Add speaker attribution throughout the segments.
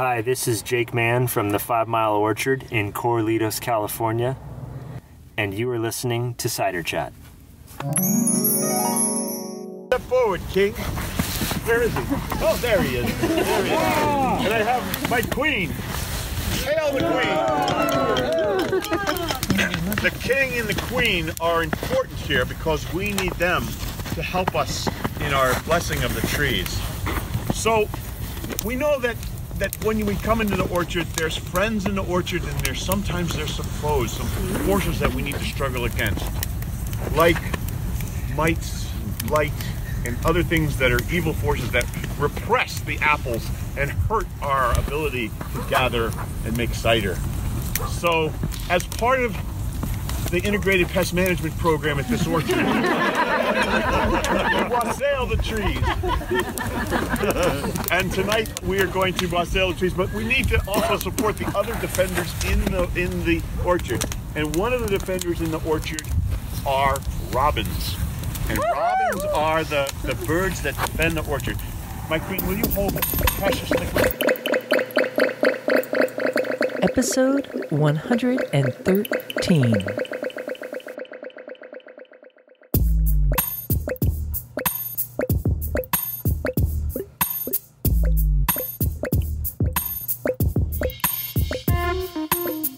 Speaker 1: Hi, this is Jake Mann from the 5 Mile Orchard in Corralitos, California, and you are listening to Cider Chat.
Speaker 2: Step forward, King. Where is he? Oh, there he is. There he is. And I have my queen. Hail the queen. The king and the queen are important here because we need them to help us in our blessing of the trees. So we know that when we come into the orchard, there's friends in the orchard, and sometimes there's some foes, some forces that we need to struggle against, like mites, light, and other things that are evil forces that repress the apples and hurt our ability to gather and make cider. So, as part of the integrated pest management program at this orchard, we wassail the trees. And tonight we are going to wassail the trees, but we need to also support the other defenders in the orchard. And one of the defenders in the orchard are robins. And robins are the birds that defend the orchard. My queen, will you hold the precious liquid?
Speaker 3: Episode 113.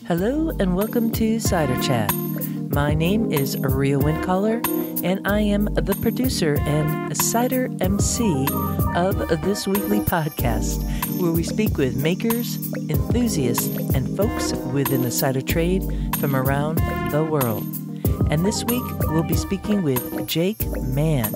Speaker 3: Hello and welcome to Cider Chat. My name is Aria Windcaller, and I am the producer and cider MC of this weekly podcast, where we speak with makers, enthusiasts, and folks within the cider trade from around the world. And this week, we'll be speaking with Jake Mann.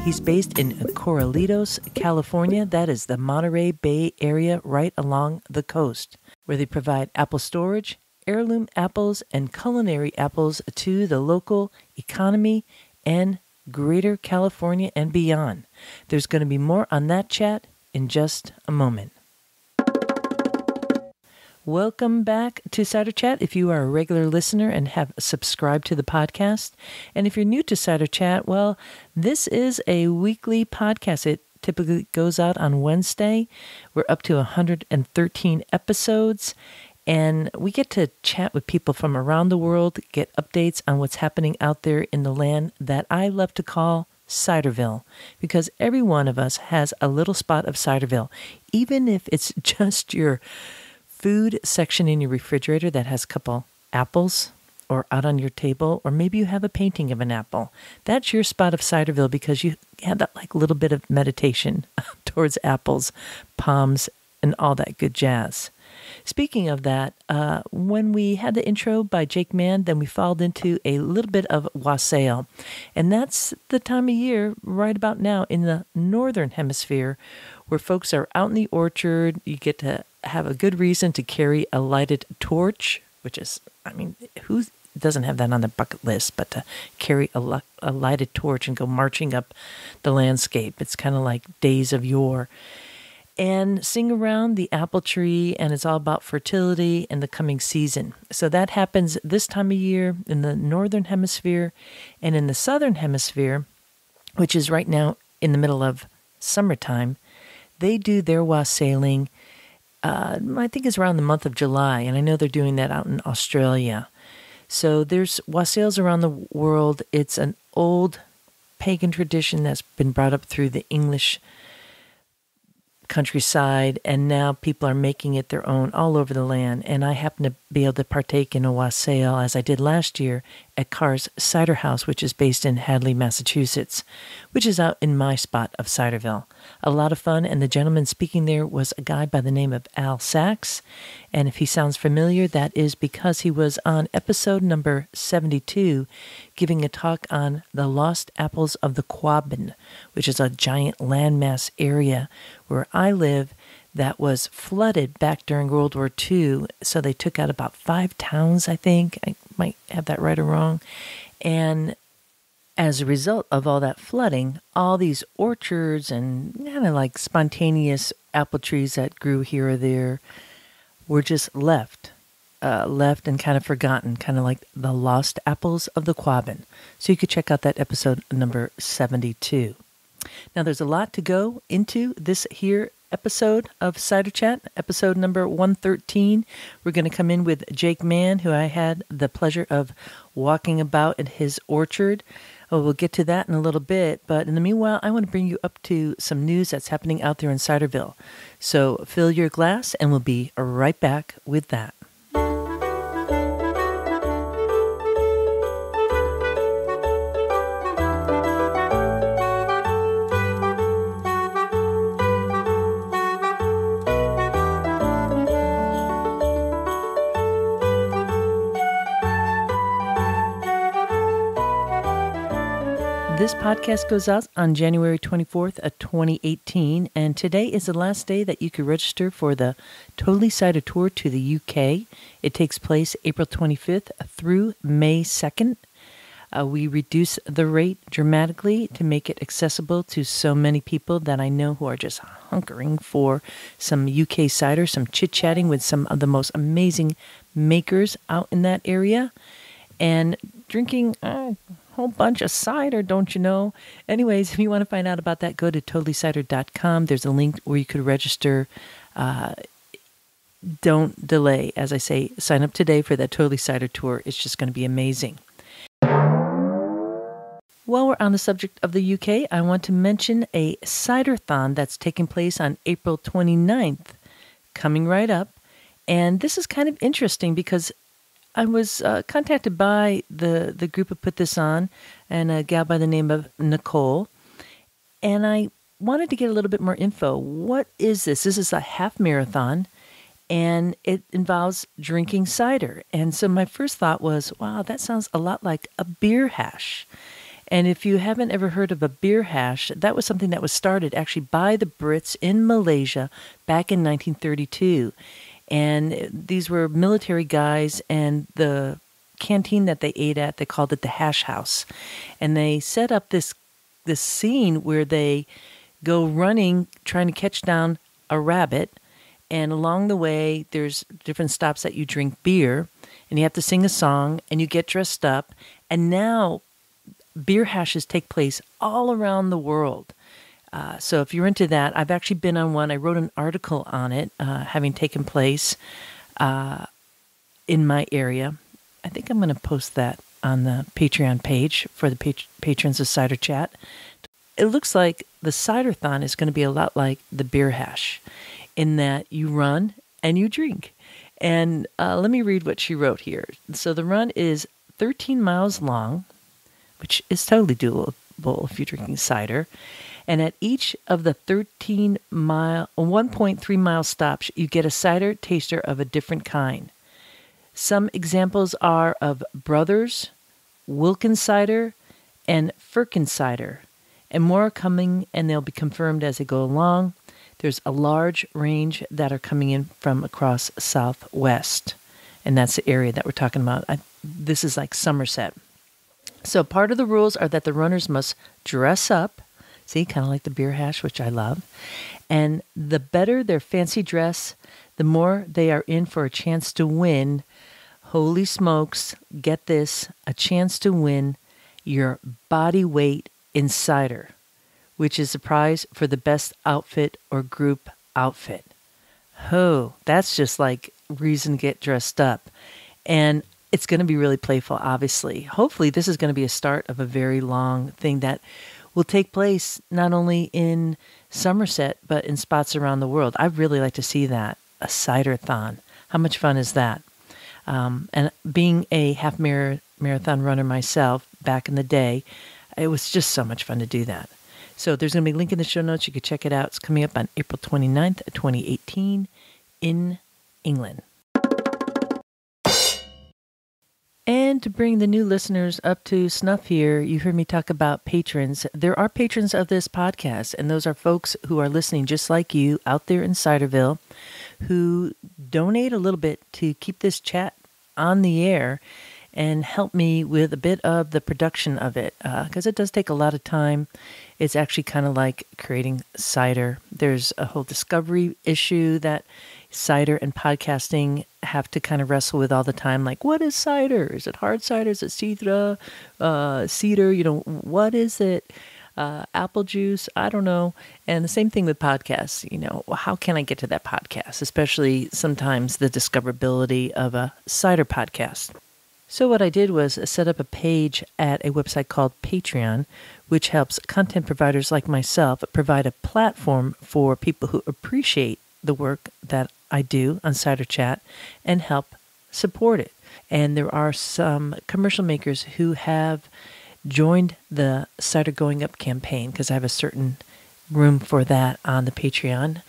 Speaker 3: He's based in Corralitos, California. That is the Monterey Bay area right along the coast, where they provide apple storage, heirloom apples, and culinary apples to the local economy and Greater California and beyond. There's going to be more on that chat in just a moment. Welcome back to Cider Chat if you are a regular listener and have subscribed to the podcast. And if you're new to Cider Chat, well, this is a weekly podcast. It typically goes out on Wednesday. We're up to 113 episodes. And we get to chat with people from around the world, get updates on what's happening out there in the land that I love to call Ciderville, because every one of us has a little spot of Ciderville, even if it's just your food section in your refrigerator that has a couple apples, or out on your table, or maybe you have a painting of an apple. That's your spot of Ciderville because you have that like little bit of meditation towards apples, palms, and all that good jazz. Speaking of that, when we had the intro by Jake Mann, then we followed into a little bit of wassail. And that's the time of year right about now in the northern hemisphere where folks are out in the orchard. You get to have a good reason to carry a lighted torch, which is, I mean, who doesn't have that on their bucket list, but to carry a lighted torch and go marching up the landscape. It's kind of like days of yore. And sing around the apple tree, and it's all about fertility and the coming season. So that happens this time of year in the northern hemisphere, and in the southern hemisphere, which is right now in the middle of summertime, they do their wassailing, I think it's around the month of July, and I know they're doing that out in Australia. So there's wassails around the world. It's an old pagan tradition that's been brought up through the English countryside, and now people are making it their own all over the land. And I happen to be able to partake in a wassail, as I did last year, at Carr's Cider House, which is based in Hadley, Massachusetts, which is out in my spot of Ciderville. A lot of fun, and the gentleman speaking there was a guy by the name of Al Sachs, and if he sounds familiar, that is because he was on episode number 72, giving a talk on the lost apples of the Quabbin, which is a giant landmass area where I live that was flooded back during World War II. So they took out about 5 towns, I think. I might have that right or wrong. And as a result of all that flooding, all these orchards and kind of like spontaneous apple trees that grew here or there were just left and kind of forgotten, kind of like the lost apples of the Quabbin. So you could check out that episode number 72. Now, there's a lot to go into this here episode of Cider Chat, episode number 113. We're going to come in with Jake Mann, who I had the pleasure of walking about at his orchard. Oh, we'll get to that in a little bit, but in the meanwhile, I want to bring you up to some news that's happening out there in Ciderville. So fill your glass, and we'll be right back with that. This podcast goes out on January 24th of 2018, and today is the last day that you can register for the Totally Cider Tour to the UK. It takes place April 25th through May 2nd. We reduce the rate dramatically to make it accessible to so many people that I know who are just hunkering for some UK cider, some chit-chatting with some of the most amazing makers out in that area, and drinking whole bunch of cider, don't you know? Anyways, if you want to find out about that, go to totallycider.com. There's a link where you could register. Don't delay. As I say, sign up today for that Totally Cider Tour. It's just going to be amazing. While we're on the subject of the UK, I want to mention a Cider-thon that's taking place on April 29th, coming right up. And this is kind of interesting because I was contacted by the group who put this on, and a gal by the name of Nicole, and I wanted to get a little bit more info. What is this? This is a half marathon, and it involves drinking cider. And so my first thought was, wow, that sounds a lot like a beer hash. And if you haven't ever heard of a beer hash, that was something that was started actually by the Brits in Malaysia back in 1932. And these were military guys, and the canteen that they ate at, they called it the hash house. And they set up this scene where they go running, trying to catch down a rabbit. And along the way, there's different stops that you drink beer, and you have to sing a song, and you get dressed up. And now beer hashes take place all around the world. So if you're into that, I've actually been on one. I wrote an article on it, having taken place in my area. I think I'm going to post that on the Patreon page for the patrons of Cider Chat. It looks like the Cider-thon is going to be a lot like the beer hash in that you run and you drink. And let me read what she wrote here. So the run is 13 miles long, which is totally doable if you're drinking cider. And at each of the 1.3 mile stops, you get a cider taster of a different kind. Some examples are of Brothers, Wilkins cider, and Firkin cider. And more are coming, and they'll be confirmed as they go along. There's a large range that are coming in from across Southwest. And that's the area that we're talking about. This is like Somerset. So part of the rules are that the runners must dress up. See, kind of like the beer hash, which I love. And the better their fancy dress, the more they are in for a chance to win. Holy smokes, get this, a chance to win your body weight in cider, which is the prize for the best outfit or group outfit. Oh, that's just like reason to get dressed up. And it's going to be really playful, obviously. Hopefully, this is going to be a start of a very long thing that will take place not only in Somerset, but in spots around the world. I'd really like to see that, a cider-thon. How much fun is that? And being a half marathon runner myself back in the day, it was just so much fun to do that. So there's going to be a link in the show notes. You can check it out. It's coming up on April 29th, 2018 in England. And to bring the new listeners up to snuff here, you heard me talk about patrons. There are patrons of this podcast, and those are folks who are listening just like you out there in Ciderville who donate a little bit to keep this chat on the air and help me with a bit of the production of it, because it does take a lot of time. It's actually kind of like creating cider. There's a whole discovery issue that cider and podcasting have to kind of wrestle with all the time. Like, what is cider? Is it hard cider? Is it cedar? What is it? apple juice, I don't know. And the same thing with podcasts. How can I get to that podcast? Especially sometimes the discoverability of a cider podcast. So what I did was set up a page at a website called Patreon, which helps content providers like myself provide a platform for people who appreciate the work that I do on Cider Chat and help support it. And there are some commercial makers who have joined the Cider Going Up campaign, because I have a certain room for that on the Patreon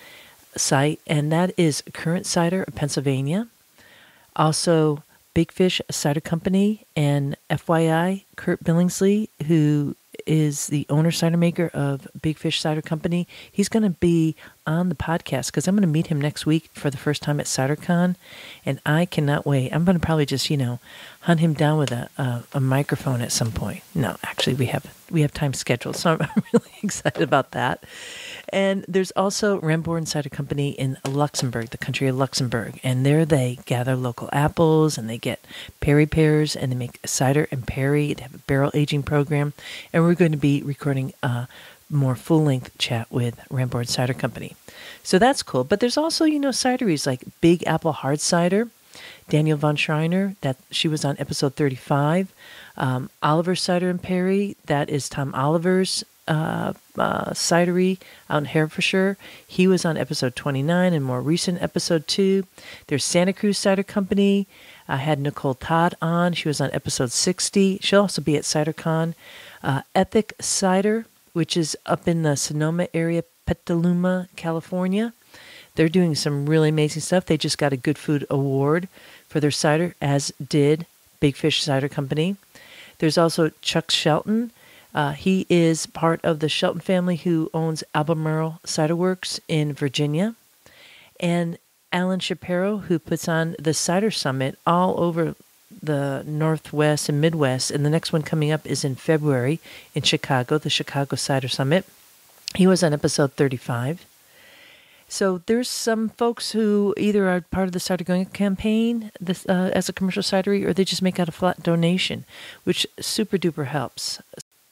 Speaker 3: site, and that is Current Cider of Pennsylvania. Also, Big Fish Cider Company, and FYI, Kurt Billingsley, who is the owner cider maker of Big Fish Cider Company. He's going to be on the podcast because I'm going to meet him next week for the first time at CiderCon, and I cannot wait. I'm going to probably just, hunt him down with a microphone at some point. No, actually, we have time scheduled, so I'm really excited about that. And there's also Ramborn Cider Company in Luxembourg, the country of Luxembourg, and there they gather local apples, and they get Perry pears, and they make cider and Perry. They have a barrel aging program, and we're going to be recording a more full-length chat with Ramborn Cider Company. So that's cool. But there's also, cideries like Big Apple Hard Cider, Daniel von Schreiner, that she was on episode 35. Oliver Cider and Perry, that is Tom Oliver's cidery out in Herefordshire. He was on episode 29 and more recent episode 2. There's Santa Cruz Cider Company. I had Nicole Todd on. She was on episode 60. She'll also be at CiderCon. Ethic Cider, which is up in the Sonoma area, Petaluma, California. They're doing some really amazing stuff. They just got a Good Food Award for their cider, as did Big Fish Cider Company. There's also Chuck Shelton. He is part of the Shelton family who owns Albemarle Cider Works in Virginia. And Alan Shapiro, who puts on the Cider Summit all over the Northwest and Midwest. And the next one coming up is in February in Chicago, the Chicago Cider Summit. He was on episode 35. So there's some folks who either are part of the Cider Going Up campaign as a commercial cidery, or they just make out a flat donation, which super duper helps.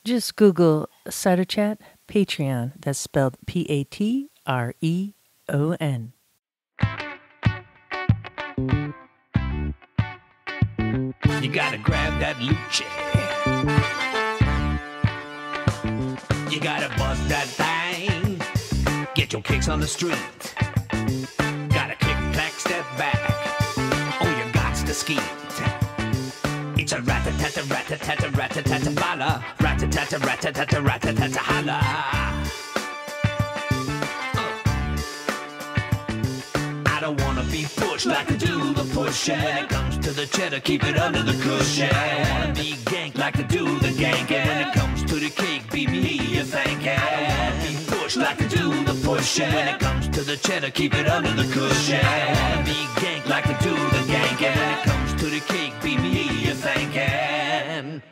Speaker 3: Just Google Cider Chat Patreon. That's spelled Patreon.
Speaker 4: You gotta grab that luce. You gotta bust that thing. Get your kicks on the street. Gotta click, clack, step back. Oh, you gots to skeet. It's a rat-a-tat-a, rat-a-tat-a, rat-a-tat-a, bala. Rat-a-tat-a, rat-a-tat-a, rat-a-tat-a, holla. I don't wanna be pushed like I do the pushing. When it comes to the cheddar, keep it under the cushion. I don't wanna be ganked like I do the gank. And when it comes to the cake, be me you think. I don't wanna be pushed like I do the pushing. When it comes to the cheddar, keep it under the cushion. I don't wanna be ganked like I do the gank. And when it comes to the cake, be me you thinking.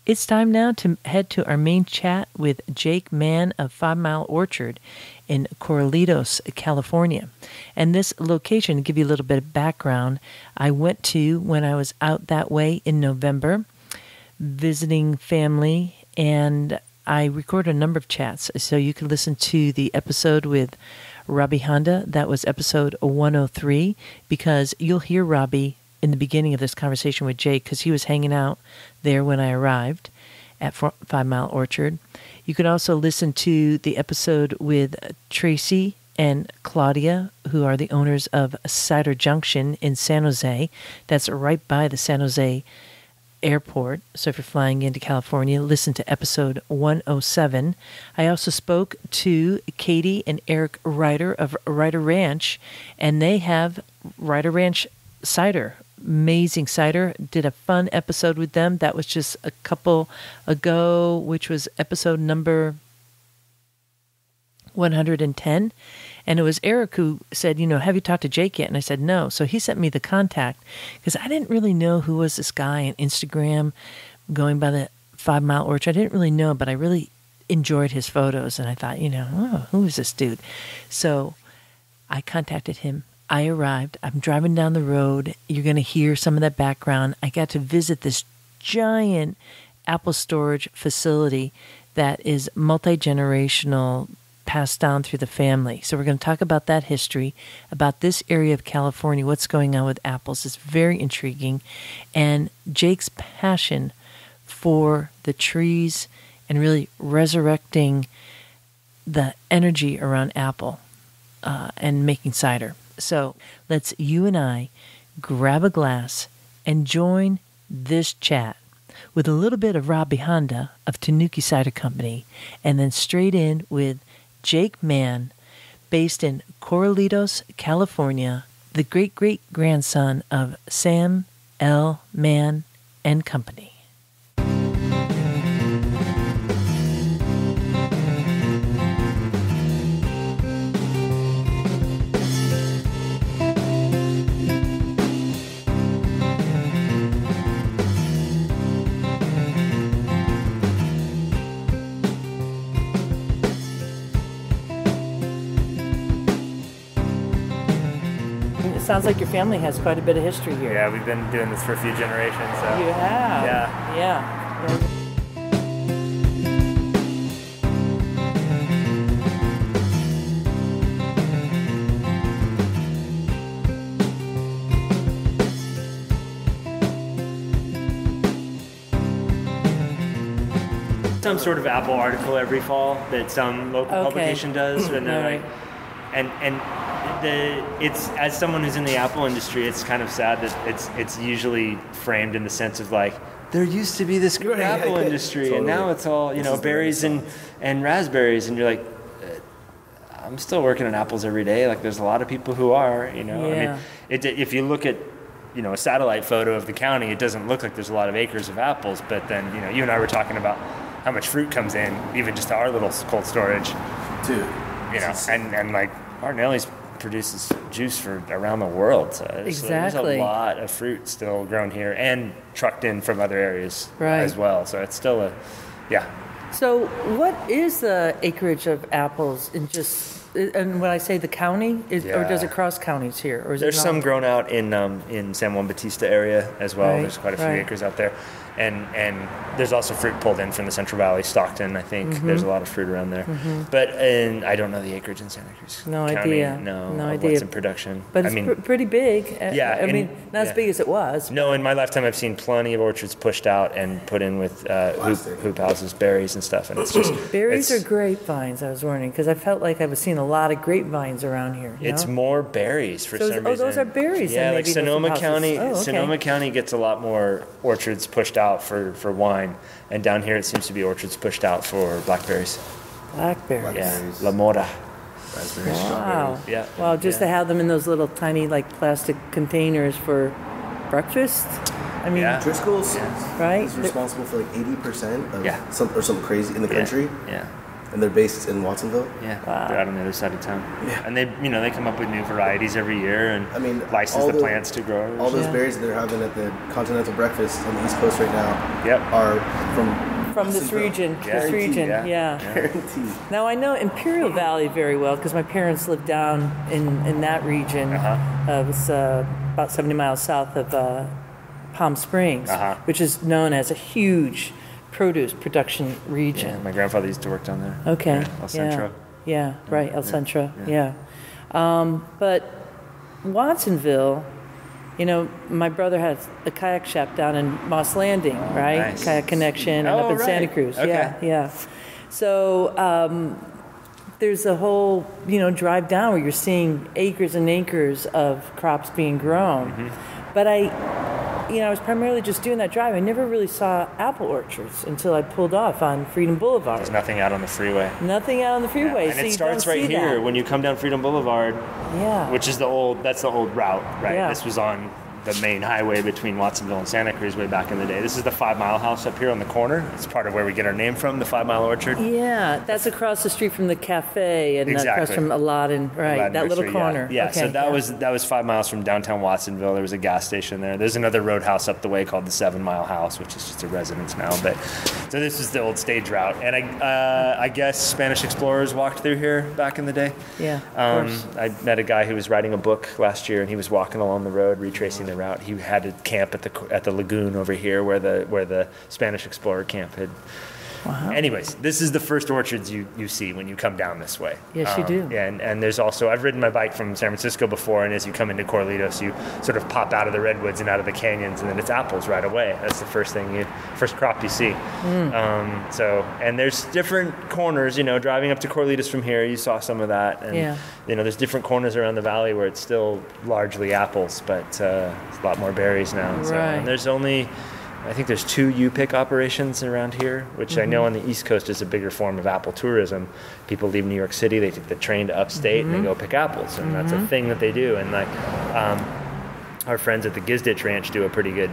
Speaker 3: It's time now to head to our main chat with Jake Mann of 5 Mile Orchard in Corralitos, California. And this location, to give you a little bit of background, I went to when I was out that way in November, visiting family, and I recorded a number of chats. So you can listen to the episode with Robbie Honda. That was episode 103, because you'll hear Robbie in the beginning of this conversation with Jake, because he was hanging out there when I arrived at 5 Mile Orchard. You could also listen to the episode with Tracy and Claudia, who are the owners of Cider Junction in San Jose. That's right by the San Jose airport. So if you're flying into California, listen to episode 107. I also spoke to Katie and Eric Ryder of Ryder Ranch, and they have Ryder Ranch cider. Amazing cider. Did a fun episode with them. That was just a couple ago, which was episode number 110. And it was Eric who said, have you talked to Jake yet? And I said, no. So he sent me the contact, because I didn't really know who was this guy on Instagram going by the 5 Mile Orchard. I didn't really know, but I really enjoyed his photos. And I thought, who is this dude? So I contacted him. I arrived. I'm driving down the road. You're going to hear some of that background. I got to visit this giant apple storage facility that is multi-generational, passed down through the family. So we're going to talk about that history, about this area of California, what's going on with apples. It's very intriguing. And Jake's passion for the trees and really resurrecting the energy around apple and making cider. So let's you and I grab a glass and join this chat with a little bit of Robbie Honda of Tanuki Cider Company, and then straight in with Jake Mann, based in Corralitos, California, the great-great-grandson of Sam L Mann and Company. Sounds like your family has quite a bit of history here.
Speaker 1: Yeah, we've been doing this for a few generations. So.
Speaker 3: You have?
Speaker 1: Yeah.
Speaker 3: Yeah.
Speaker 1: Some sort of Apple article every fall that some local publication does, and they're
Speaker 3: Right.
Speaker 1: like, and it's, as someone who's in the Apple industry, it's kind of sad that it's usually framed in the sense of like, there used to be this great Apple industry, totally. And now it's all berries and raspberries, and you're like, I'm still working on apples every day. Like, there's a lot of people who are,
Speaker 3: Yeah.
Speaker 1: I mean, if you look at a satellite photo of the county, it doesn't look like there's a lot of acres of apples, but then you and I were talking about how much fruit comes in, even just to our little cold storage,
Speaker 5: dude.
Speaker 1: And like Martinelli's produces juice for around the world. So there's a lot of fruit still grown here and trucked in from other areas as well. So it's still
Speaker 3: So what is the acreage of apples and when I say the county, or does it cross counties here? Or is
Speaker 1: there's
Speaker 3: it
Speaker 1: some grown out in San Juan Bautista area as well.
Speaker 3: Right,
Speaker 1: There's quite a few acres out there. And there's also fruit pulled in from the Central Valley, Stockton, I think. Mm-hmm. There's a lot of fruit around there. Mm-hmm. But I don't know the acreage in Santa Cruz County.
Speaker 3: Idea.
Speaker 1: No
Speaker 3: idea.
Speaker 1: What's in production.
Speaker 3: But it's pretty big.
Speaker 1: Yeah.
Speaker 3: I mean, not as big as it was.
Speaker 1: No, in my lifetime I've seen plenty of orchards pushed out and put in with hoop houses, berries and stuff. And it's just...
Speaker 3: Berries or grapevines, I was wondering, because I felt like I was seeing a lot of grapevines around here.
Speaker 1: It's more berries for some reason.
Speaker 3: Oh, those are berries.
Speaker 1: Yeah, like Sonoma County. Sonoma County gets a lot more orchards pushed out for wine, and down here it seems to be orchards pushed out for blackberries.
Speaker 3: Blackberries.
Speaker 1: Yeah, La Mora.
Speaker 5: Raspberries,
Speaker 3: wow.
Speaker 5: strawberries.
Speaker 1: Yeah.
Speaker 3: Wow, just to have them in those little tiny plastic containers for breakfast. I mean,
Speaker 5: Driscoll's
Speaker 3: right?
Speaker 5: is responsible for 80% of something crazy in the
Speaker 1: Yeah.
Speaker 5: country.
Speaker 1: Yeah.
Speaker 5: And they're based in Watsonville.
Speaker 1: Yeah,
Speaker 3: Wow.
Speaker 1: They're out on the other side of town.
Speaker 5: Yeah.
Speaker 1: And they come up with new varieties every year and license
Speaker 5: all
Speaker 1: the plants to growers.
Speaker 5: All those berries that they're having at the Continental Breakfast on the East Coast right now are
Speaker 3: from this region.
Speaker 1: Yeah.
Speaker 3: This region, yeah.
Speaker 5: Guaranteed.
Speaker 3: Now I know Imperial Valley very well because my parents lived down in that region. It was about 70 miles south of Palm Springs, which is known as a huge produce production region.
Speaker 1: Yeah, my grandfather used to work down there.
Speaker 3: Okay.
Speaker 1: El Centro.
Speaker 3: Yeah, right, El Centro, but Watsonville, my brother has a kayak shop down in Moss Landing, right?
Speaker 1: Nice.
Speaker 3: Kayak Connection, and up in Santa Cruz.
Speaker 1: Okay.
Speaker 3: Yeah. So there's a whole, drive down where you're seeing acres and acres of crops being grown. Mm-hmm. But I was primarily just doing that drive. I never really saw apple orchards until I pulled off on Freedom Boulevard.
Speaker 1: There's nothing out on the freeway.
Speaker 3: Nothing out on the freeway.
Speaker 1: And
Speaker 3: so
Speaker 1: it starts right here
Speaker 3: that.
Speaker 1: when you come down Freedom Boulevard.
Speaker 3: Yeah.
Speaker 1: Which is the old route, right?
Speaker 3: Yeah.
Speaker 1: This was on the main highway between Watsonville and Santa Cruz way back in the day. This is the 5 Mile House up here on the corner. It's part of where we get our name from, the 5 Mile Orchard.
Speaker 3: Yeah, that's across the street from the cafe and across from Aladdin, right?
Speaker 1: Aladdin
Speaker 3: that little
Speaker 1: Nursery,
Speaker 3: corner.
Speaker 1: Yeah,
Speaker 3: okay,
Speaker 1: so that was 5 miles from downtown Watsonville. There was a gas station there. There's another roadhouse up the way called the 7 Mile House, which is just a residence now. But so this is the old stage route, and I guess Spanish explorers walked through here back in the day.
Speaker 3: Yeah.
Speaker 1: I met a guy who was writing a book last year, and he was walking along the road retracing the route. He had to camp at the lagoon over here where the Spanish explorer camp had. Wow. Anyways, this is the first orchards you see when you come down this way.
Speaker 3: Yes, you do.
Speaker 1: Yeah, and there's also, I've ridden my bike from San Francisco before, and as you come into Corralitos, you sort of pop out of the redwoods and out of the canyons, and then it's apples right away. That's the first crop you see. And there's different corners, driving up to Corralitos from here, you saw some of that. And, there's different corners around the valley where it's still largely apples, but it's a lot more berries now.
Speaker 3: Right.
Speaker 1: So, and there's only... I think there's 2 U-pick operations around here, which I know on the East Coast is a bigger form of apple tourism. People leave New York City, they take the train to upstate, and they go pick apples, and that's a thing that they do. And our friends at the Gizditch Ranch do a pretty good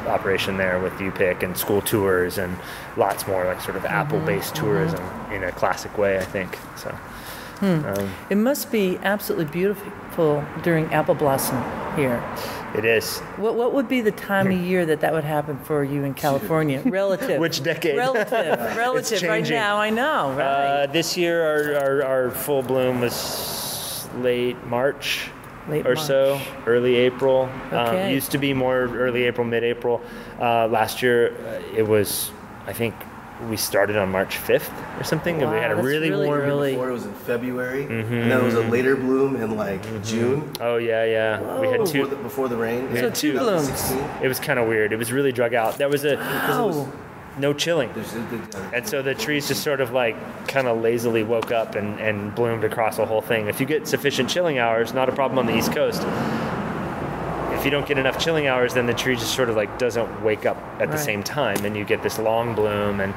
Speaker 1: operation there with U-pick and school tours and lots more like sort of apple-based tourism in a classic way, I think. So.
Speaker 3: It must be absolutely beautiful during apple blossom here.
Speaker 1: It is.
Speaker 3: What would be the time of year that would happen for you in California? Relative.
Speaker 1: Which decade?
Speaker 3: Relative. Right now, I know. Right.
Speaker 1: This year, our full bloom was late March. So, early April.
Speaker 3: Okay.
Speaker 1: Used to be more early April, mid-April. Last year, it was, I think, we started on March 5th or something, and we had a really warm...
Speaker 5: Early. Before it was in February, and then it was a later bloom in June.
Speaker 1: Oh, yeah.
Speaker 3: Whoa.
Speaker 1: We had 2...
Speaker 5: Before the rain.
Speaker 3: So 2 blooms.
Speaker 5: 16.
Speaker 1: It was kind of weird. It was really drug out. There was no chilling. And so the trees just sort of kind of lazily woke up and bloomed across the whole thing. If you get sufficient chilling hours, not a problem on the East Coast. If you don't get enough chilling hours, then the tree just sort of doesn't wake up at the same time, and you get this long bloom and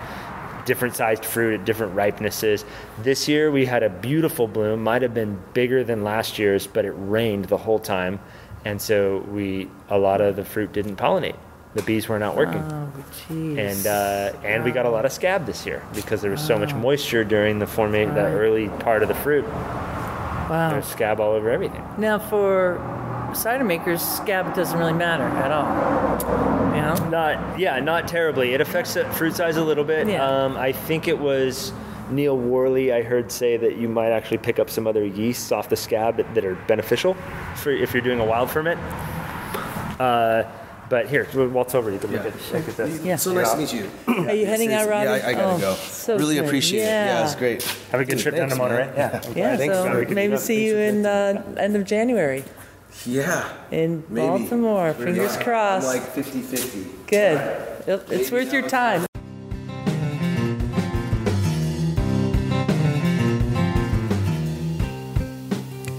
Speaker 1: different sized fruit at different ripenesses. This year we had a beautiful bloom, might have been bigger than last year's, but it rained the whole time, and so a lot of the fruit didn't pollinate. The bees were not working.
Speaker 3: Oh, geez.
Speaker 1: And we got a lot of scab this year because there was so much moisture during the early part of the fruit.
Speaker 3: Wow.
Speaker 1: There's scab all over everything.
Speaker 3: Now for cider makers, scab doesn't really matter at all.
Speaker 1: Not terribly. It affects the fruit size a little bit.
Speaker 3: Yeah.
Speaker 1: I think it was Neil Worley I heard say that you might actually pick up some other yeasts off the scab that are beneficial for if you're doing a wild ferment. But here, we'll waltz over. You can look at this.
Speaker 3: Yeah.
Speaker 5: So nice to meet you.
Speaker 3: Are you heading out, Robbie?
Speaker 5: Yeah, I gotta go.
Speaker 3: So
Speaker 5: really
Speaker 3: great.
Speaker 5: appreciate it. Yeah, it's great.
Speaker 1: Have a good trip down to Monterey.
Speaker 3: Yeah,
Speaker 5: Thanks,
Speaker 3: so
Speaker 5: man.
Speaker 3: maybe see you in end of January.
Speaker 5: Yeah.
Speaker 3: In
Speaker 5: maybe.
Speaker 3: Baltimore. Fingers crossed.
Speaker 5: I'm 50-50.
Speaker 3: Good. It's worth your time.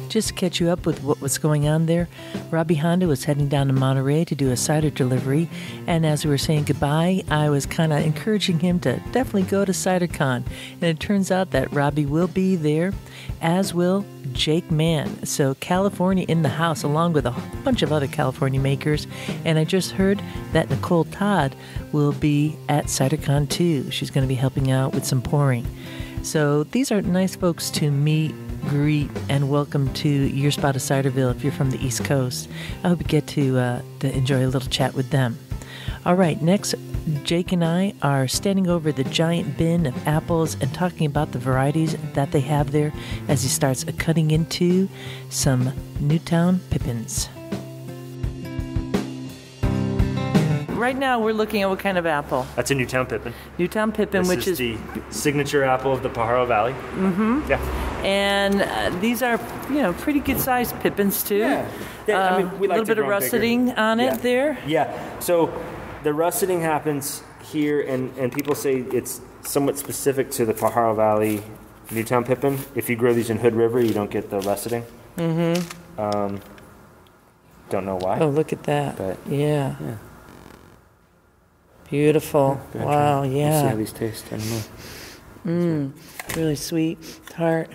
Speaker 3: Just to catch you up with what was going on there, Robbie Honda was heading down to Monterey to do a cider delivery, and as we were saying goodbye, I was kind of encouraging him to definitely go to CiderCon, and it turns out that Robbie will be there, as will Jake Mann. So California in the house, along with a bunch of other California makers, and I just heard that Nicole Todd will be at CiderCon too. She's going to be helping out with some pouring. So these are nice folks to meet, greet, and welcome to your spot of Ciderville if you're from the East Coast. I hope you get to enjoy a little chat with them. All right, next, Jake and I are standing over the giant bin of apples and talking about the varieties that they have there as he starts cutting into some Newtown Pippins. Right now, we're looking at what kind of apple?
Speaker 1: That's a Newtown Pippin.
Speaker 3: Newtown Pippin, which is
Speaker 1: the signature apple of the Pajaro Valley.
Speaker 3: Mm-hmm.
Speaker 1: Yeah.
Speaker 3: And these are, pretty good-sized Pippins, too.
Speaker 1: Yeah. We
Speaker 3: a
Speaker 1: like
Speaker 3: little
Speaker 1: to
Speaker 3: bit of
Speaker 1: grow
Speaker 3: russeting
Speaker 1: bigger.
Speaker 3: on it there.
Speaker 1: Yeah. So the russeting happens here, and people say it's somewhat specific to the Pajaro Valley Newtown Pippin. If you grow these in Hood River, you don't get the russeting. Mm-hmm. Don't know why.
Speaker 3: Oh, look at that.
Speaker 1: But,
Speaker 3: yeah. Beautiful. Wow, yeah.
Speaker 1: Let's see how these taste anymore.
Speaker 3: Really sweet, tart.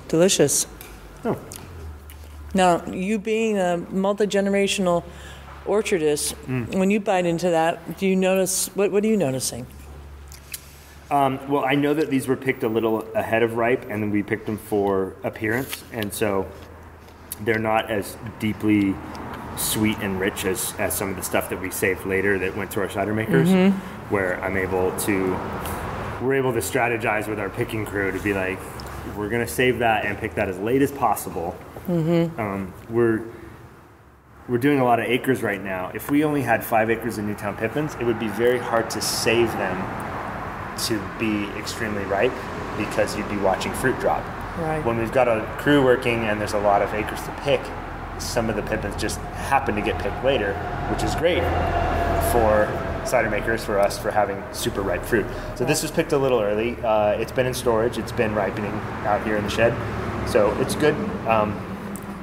Speaker 3: Delicious.
Speaker 1: Oh.
Speaker 3: Now, you being a multi-generational orchardist, when you bite into that, do you notice, what are you noticing?
Speaker 1: Well, I know that these were picked a little ahead of ripe, and then we picked them for appearance, and so they're not as deeply sweet and rich as some of the stuff that we saved later that went to our cider makers, where we're able to strategize with our picking crew to be like, we're going to save that and pick that as late as possible. We're doing a lot of acres right now. If we only had 5 acres of Newtown Pippins, it would be very hard to save them to be extremely ripe because you'd be watching fruit drop.
Speaker 3: Right.
Speaker 1: When we've got a crew working and there's a lot of acres to pick, some of the Pippins just happen to get picked later, which is great for cider makers, for us, for having super ripe fruit. So this was picked a little early. It's been in storage. It's been ripening out here in the shed. So it's good.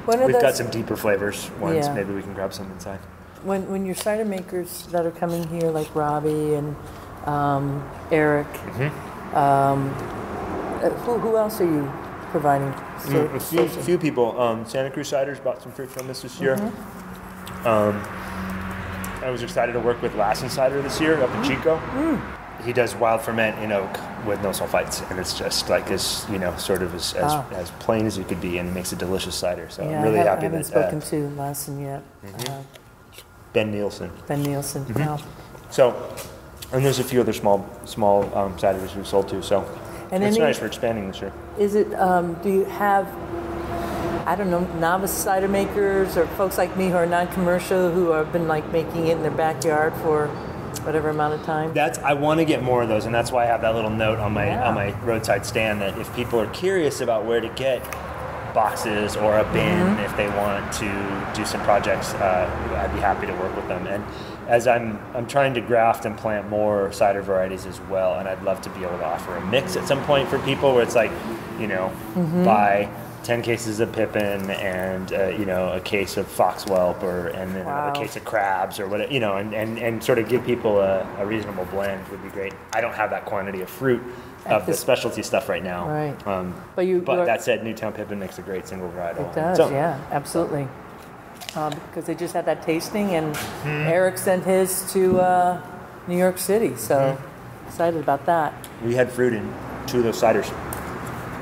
Speaker 1: We've got some deeper flavors ones. Maybe we can grab some inside.
Speaker 3: When your cider makers that are coming here, like Robbie and Eric, who else are you providing?
Speaker 1: A few people. Santa Cruz Ciders bought some fruit from us this year. I was excited to work with Lassen Cider this year up in Chico. He does wild ferment in oak with no sulfites, and it's just like as sort of as plain as you could be, and it makes a delicious cider. So I'm really happy that. I
Speaker 3: haven't spoken to Lassen yet.
Speaker 1: Ben Nielsen.
Speaker 3: Wow.
Speaker 1: So, and there's a few other small ciders we've sold to. So it's nice. We're expanding this year.
Speaker 3: Is it? Do you have? I don't know, novice cider makers or folks like me who are non-commercial who have been like making it in their backyard for whatever amount of time?
Speaker 1: I want to get more of those, and that's why I have that little note on my roadside stand that if people are curious about where to get boxes or a bin, if they want to do some projects, I'd be happy to work with them. And as I'm trying to graft and plant more cider varieties as well, and I'd love to be able to offer a mix at some point for people where it's like, buy 10 cases of Pippin and a case of Foxwhelp and then another case of crabs or whatever, and sort of give people a reasonable blend would be great. I don't have that quantity of fruit of the specialty stuff right now.
Speaker 3: Right.
Speaker 1: But that said, Newtown Pippin makes a great single varietal.
Speaker 3: It does, absolutely. Because they just had that tasting, and Eric sent his to New York City, so excited about that.
Speaker 1: We had fruit in 2 of those ciders.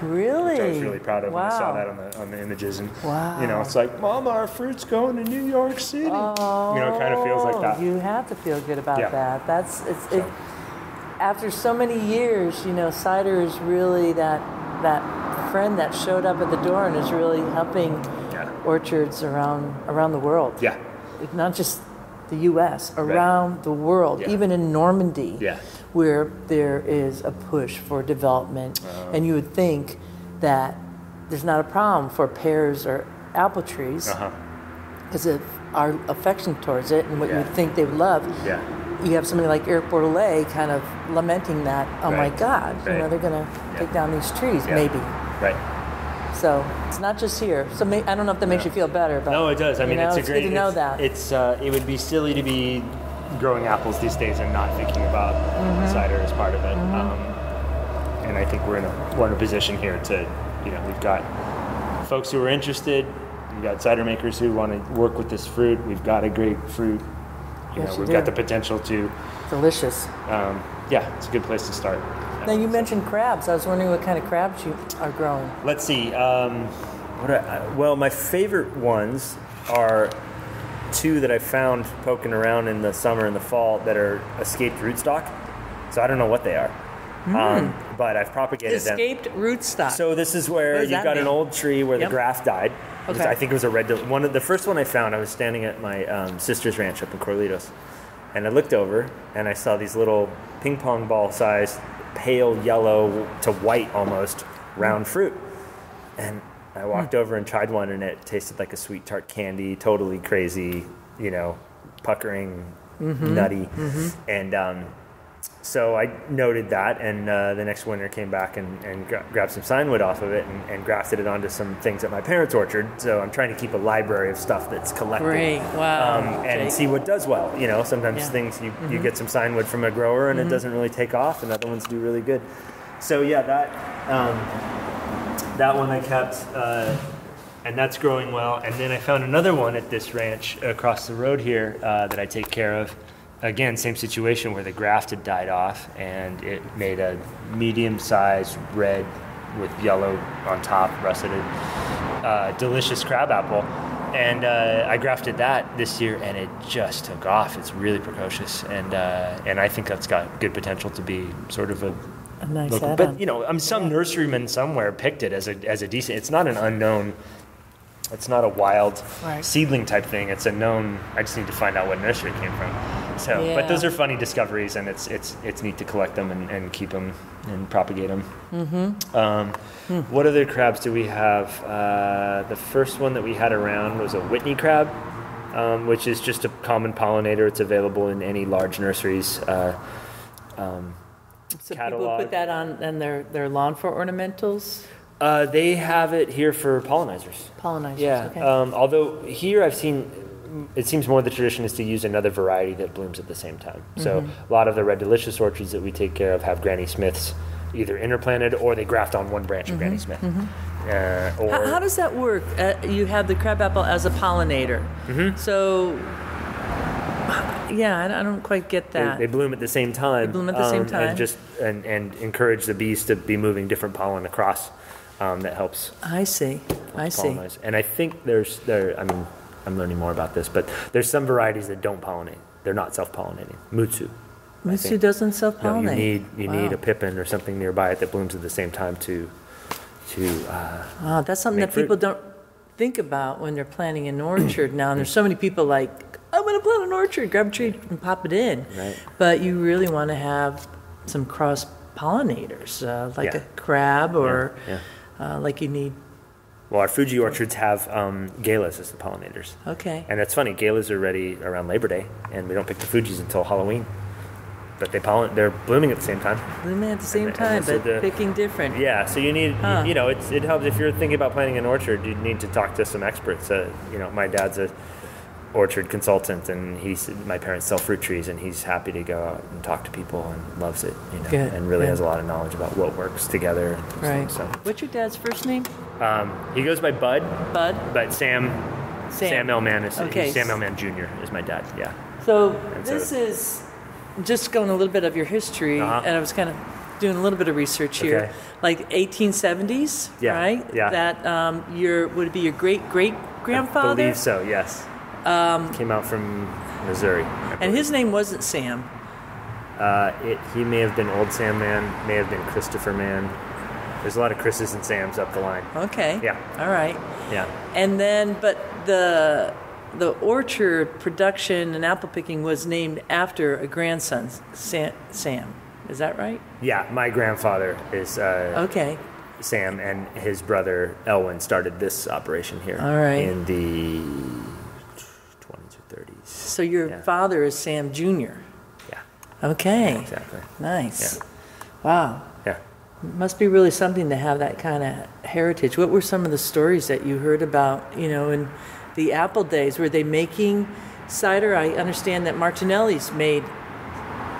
Speaker 3: Really?
Speaker 1: Which I was really proud of when I saw that on the images. And, it's like, Mama, our fruit's going to New York City.
Speaker 3: Oh,
Speaker 1: it kind of feels like that.
Speaker 3: You have to feel good about that. After so many years, cider is really that friend that showed up at the door and is really helping orchards around the world.
Speaker 1: Yeah.
Speaker 3: Not just the U.S., around the world, even in Normandy.
Speaker 1: Yeah.
Speaker 3: Where there is a push for development, and you would think that there's not a problem for pears or apple trees because of our affection towards it and what you would think they would love.
Speaker 1: Yeah.
Speaker 3: You have somebody like Eric Bordelais kind of lamenting that, my God, they're going to take down these trees, maybe.
Speaker 1: Right.
Speaker 3: So it's not just here. So I don't know if that makes you feel better, but
Speaker 1: no, it does. I mean, it's
Speaker 3: good to know that.
Speaker 1: It would be silly to be growing apples these days and not thinking about cider as part of it. And I think we're in a position here to, we've got folks who are interested. We've got cider makers who want to work with this fruit. We've got a great fruit. We've got the potential to.
Speaker 3: Delicious.
Speaker 1: It's a good place to start.
Speaker 3: Now you mentioned crabs. I was wondering what kind of crabs you are growing.
Speaker 1: Let's see. My favorite ones are 2 that I found poking around in the summer and the fall that are escaped rootstock. So I don't know what they are. But I've propagated them.
Speaker 3: Escaped rootstock.
Speaker 1: So this is where you've got an old tree where the graft died.
Speaker 3: Okay.
Speaker 1: I think it was a red. The first one I found, I was standing at my sister's ranch up in Corlitos, and I looked over and I saw these little ping pong ball sized, pale yellow to white almost round fruit, and I walked over and tried one, and it tasted like a sweet tart candy, totally crazy, puckering, nutty, and so I noted that, and the next winter came back and grabbed some signwood off of it and grafted it onto some things at my parents' orchard. So I'm trying to keep a library of stuff that's collected.
Speaker 3: Great, wow.
Speaker 1: And see what does well. Sometimes things you get some signwood from a grower and it doesn't really take off, and other ones do really good. So that one I kept, and that's growing well. And then I found another one at this ranch across the road here that I take care of. Again, same situation where the graft had died off, and it made a medium-sized red with yellow on top, russeted, delicious crab apple. And I grafted that this year, and it just took off. It's really precocious, and I think that's got good potential to be sort of
Speaker 3: A nice
Speaker 1: local.
Speaker 3: add-on.
Speaker 1: But you know, some nurseryman somewhere picked it as a decent. It's not an unknown. It's not a wild seedling type thing. It's a known. I just need to find out what nursery it came from. So, but those are funny discoveries, and it's neat to collect them and keep them and propagate them. Mm-hmm. What other crabs do we have? The first one that we had around was a Whitney crab, which is just a common pollinator. It's available in any large nurseries.
Speaker 3: So
Speaker 1: catalog.
Speaker 3: people put that on their lawn for ornamentals?
Speaker 1: They have it here for pollinizers.
Speaker 3: Pollinizers,
Speaker 1: yeah.
Speaker 3: okay.
Speaker 1: Although here I've seen, it seems more the tradition is to use another variety that blooms at the same time. So a lot of the Red Delicious orchards that we take care of have Granny Smiths either interplanted or they graft on one branch of Granny Smith.
Speaker 3: How does that work? You have the crabapple as a pollinator. So, yeah, I don't quite get that.
Speaker 1: They bloom at the same time.
Speaker 3: They bloom at the same time.
Speaker 1: And encourage the bees to be moving different pollen across. That helps.
Speaker 3: I see.
Speaker 1: Pollinize. And I think I'm learning more about this, but there's some varieties that don't pollinate. They're not self-pollinating. Mutsu.
Speaker 3: Mutsu doesn't self-pollinate.
Speaker 1: No, you need a pippin or something nearby it that blooms at the same time to
Speaker 3: that's something that
Speaker 1: fruit.
Speaker 3: people don't think about when they're planting an orchard now. And there's so many people like, I'm going to plant an orchard, grab a tree and pop it in.
Speaker 1: Right.
Speaker 3: But you really want to have some cross-pollinators, like a crab or like you need.
Speaker 1: Well, our Fuji orchards have galas as the pollinators.
Speaker 3: Okay.
Speaker 1: And it's funny, galas are ready around Labor Day, and we don't pick the Fujis until Halloween. But they're blooming at the same time.
Speaker 3: Blooming at the same time, but picking different.
Speaker 1: Yeah, so you need, it helps if you're thinking about planting an orchard, you need to talk to some experts. My dad's a orchard consultant, and my parents sell fruit trees, and he's happy to go out and talk to people and loves it, and really has a lot of knowledge about what works together.
Speaker 3: Right.
Speaker 1: So.
Speaker 3: What's your dad's first name?
Speaker 1: He goes by Bud.
Speaker 3: Bud.
Speaker 1: But Sam L Mann is
Speaker 3: okay.
Speaker 1: Sam L Mann Jr. is my dad. Yeah.
Speaker 3: So this is just going a little bit of your history, and I was kind of doing a little bit of research here,
Speaker 1: Okay.
Speaker 3: like 1870s, right?
Speaker 1: Yeah.
Speaker 3: That would it be your great grandfather?
Speaker 1: I believe so. Yes. Came out from Missouri.
Speaker 3: And his name wasn't Sam.
Speaker 1: He may have been Old Sam Mann, may have been Christopher Mann. There's a lot of Chris's and Sams up the line.
Speaker 3: Okay.
Speaker 1: Yeah.
Speaker 3: All right.
Speaker 1: Yeah.
Speaker 3: And then, but the orchard production and apple picking was named after a grandson, Sam. Is that right?
Speaker 1: Yeah, my grandfather is Sam, and his brother Elwin started this operation here.
Speaker 3: All right.
Speaker 1: In the 20s or 30s.
Speaker 3: So your father is Sam Jr.
Speaker 1: Yeah.
Speaker 3: Okay.
Speaker 1: Yeah, exactly.
Speaker 3: Nice.
Speaker 1: Yeah.
Speaker 3: Wow.
Speaker 1: Yeah.
Speaker 3: It must be really something to have that kind of heritage. What were some of the stories that you heard about, in the apple days? Were they making cider? I understand that Martinelli's made,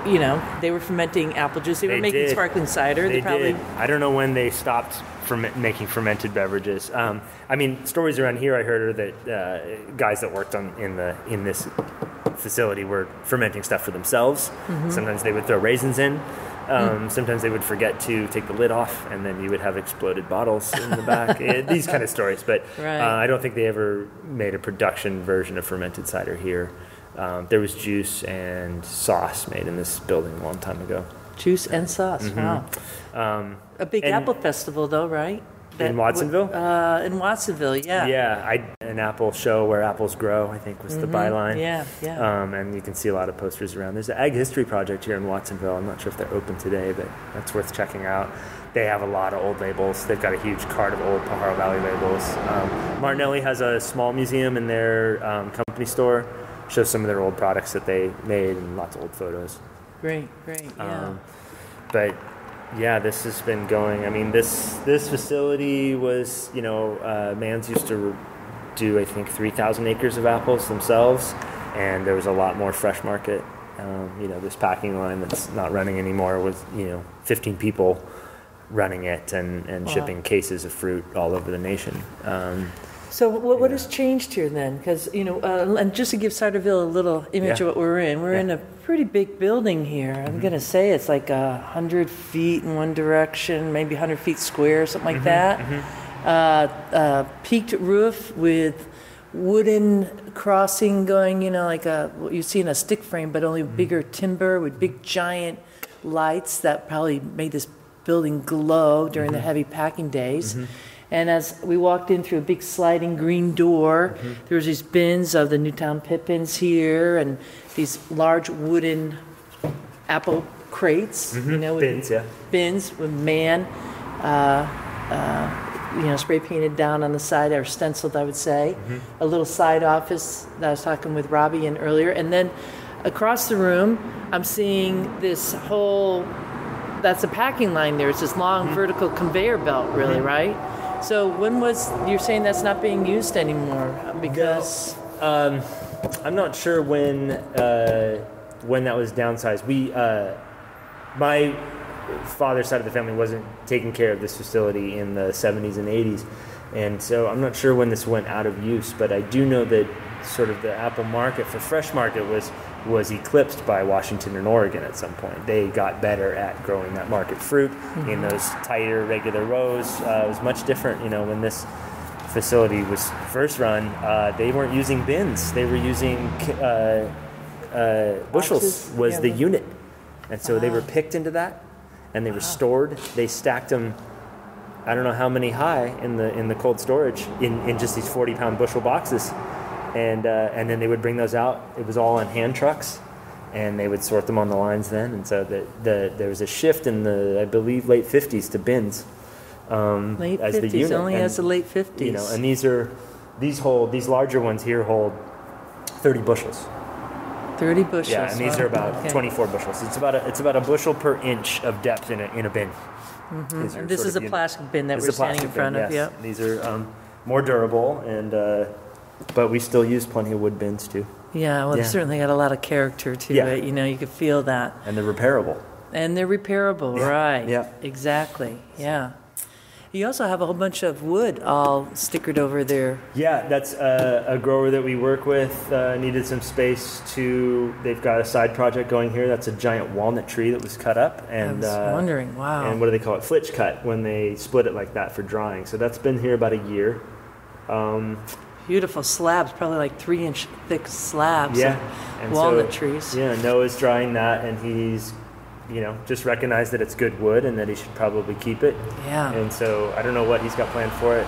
Speaker 3: they were fermenting apple juice. They were making sparkling cider.
Speaker 1: They did. I don't know when they stopped making fermented beverages. Stories around here I heard are that guys that worked in this facility were fermenting stuff for themselves. Mm-hmm. Sometimes they would throw raisins in. Sometimes they would forget to take the lid off, and then you would have exploded bottles in the back. These kind of stories. But I don't think they ever made a production version of fermented cider here. There was juice and sauce made in this building a long time ago.
Speaker 3: Juice and sauce, wow. A big apple festival, though, right?
Speaker 1: In Watsonville?
Speaker 3: In Watsonville, yeah.
Speaker 1: Yeah, an apple show where apples grow, I think was the byline.
Speaker 3: Yeah.
Speaker 1: And you can see a lot of posters around. There's an Ag History Project here in Watsonville. I'm not sure if they're open today, but that's worth checking out. They have a lot of old labels. They've got a huge cart of old Pajaro Valley labels. Martinelli has a small museum in their company store. Shows some of their old products that they made and lots of old photos.
Speaker 3: Great, yeah.
Speaker 1: But yeah, this has been going. I mean, this facility was, Mann's used to do, I think, 3,000 acres of apples themselves, and there was a lot more fresh market. This packing line that's not running anymore was, 15 people running it and shipping cases of fruit all over the nation.
Speaker 3: So what has changed here then? Because, and just to give Ciderville a little image of what we're in a pretty big building here. I'm going to say it's like 100 feet in one direction, maybe 100 feet square, something like that. Peaked roof with wooden crossing going, like what you see in a stick frame, but only bigger timber with big giant lights that probably made this building glow during the heavy packing days. And as we walked in through a big sliding green door, there was these bins of the Newtown Pippins here, and these large wooden apple crates, you know, with bins with man, you know, spray painted down on the side, or stenciled, I would say. A little side office that I was talking with Robbie in earlier. And then across the room, I'm seeing this whole, that's a packing line there. It's this long vertical conveyor belt, really, right? So when was, you're saying that's not being used anymore? Because...
Speaker 1: I'm not sure when that was downsized. My father's side of the family wasn't taking care of this facility in the 70s and 80s, and so I'm not sure when this went out of use, but I do know that sort of the apple market for fresh market was eclipsed by Washington and Oregon at some point. They got better at growing that market fruit in those tighter, regular rows. It was much different, you know, when this facility was first run. They weren't using bins. They were using bushels was the unit. And so they were picked into that, and they were stored. They stacked them, I don't know how many high in the cold storage in just these 40-pound bushel boxes. And then they would bring those out. It was all on hand trucks, and they would sort them on the lines then. And so there was a shift in the, I believe, late 50s to bins.
Speaker 3: Late
Speaker 1: as
Speaker 3: 50s,
Speaker 1: the unit.
Speaker 3: only as the late 50s.
Speaker 1: You know, and these larger ones here hold 30 bushels.
Speaker 3: 30 bushels.
Speaker 1: Yeah, and these are about 24 bushels. It's about a bushel per inch of depth in a bin.
Speaker 3: And this is a plastic bin that we're standing in front of.
Speaker 1: Yes. These are more durable, and but we still use plenty of wood bins too.
Speaker 3: Yeah, well, it's certainly got a lot of character to it. You know, you could feel that.
Speaker 1: And they're repairable.
Speaker 3: Right.
Speaker 1: Yeah.
Speaker 3: Exactly. Yeah. You also have a whole bunch of wood all stickered over there.
Speaker 1: Yeah, that's a grower that we work with. Needed some space they've got a side project going here. That's a giant walnut tree that was cut up. And,
Speaker 3: I was wondering, wow.
Speaker 1: And what do they call it? Flitch cut, when they split it like that for drying. So that's been here about a year.
Speaker 3: Beautiful slabs, probably like 3-inch thick slabs of walnut trees.
Speaker 1: Yeah, Noah's drying that, and he's, you know, just recognized that it's good wood and that he should probably keep it.
Speaker 3: Yeah.
Speaker 1: And so I don't know what he's got planned for it.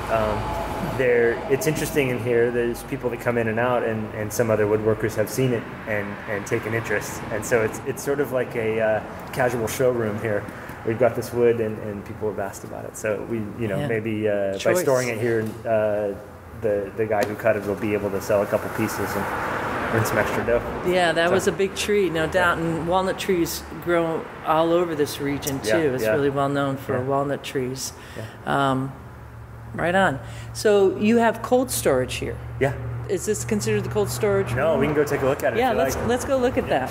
Speaker 1: It's interesting in here. There's people that come in and out, and some other woodworkers have seen it and taken interest. And so it's sort of like a casual showroom here. We've got this wood, and people have asked about it. So we, you know, maybe by storing it here, the guy who cut it will be able to sell a couple pieces and earn some extra dough.
Speaker 3: Yeah, that was a big tree, no doubt. And walnut trees grow all over this region too. It's really well known for walnut trees. Yeah. Right on. So you have cold storage here.
Speaker 1: Yeah.
Speaker 3: Is this considered the cold storage room?
Speaker 1: No, we can go take a look at it.
Speaker 3: Yeah, let's go look at that.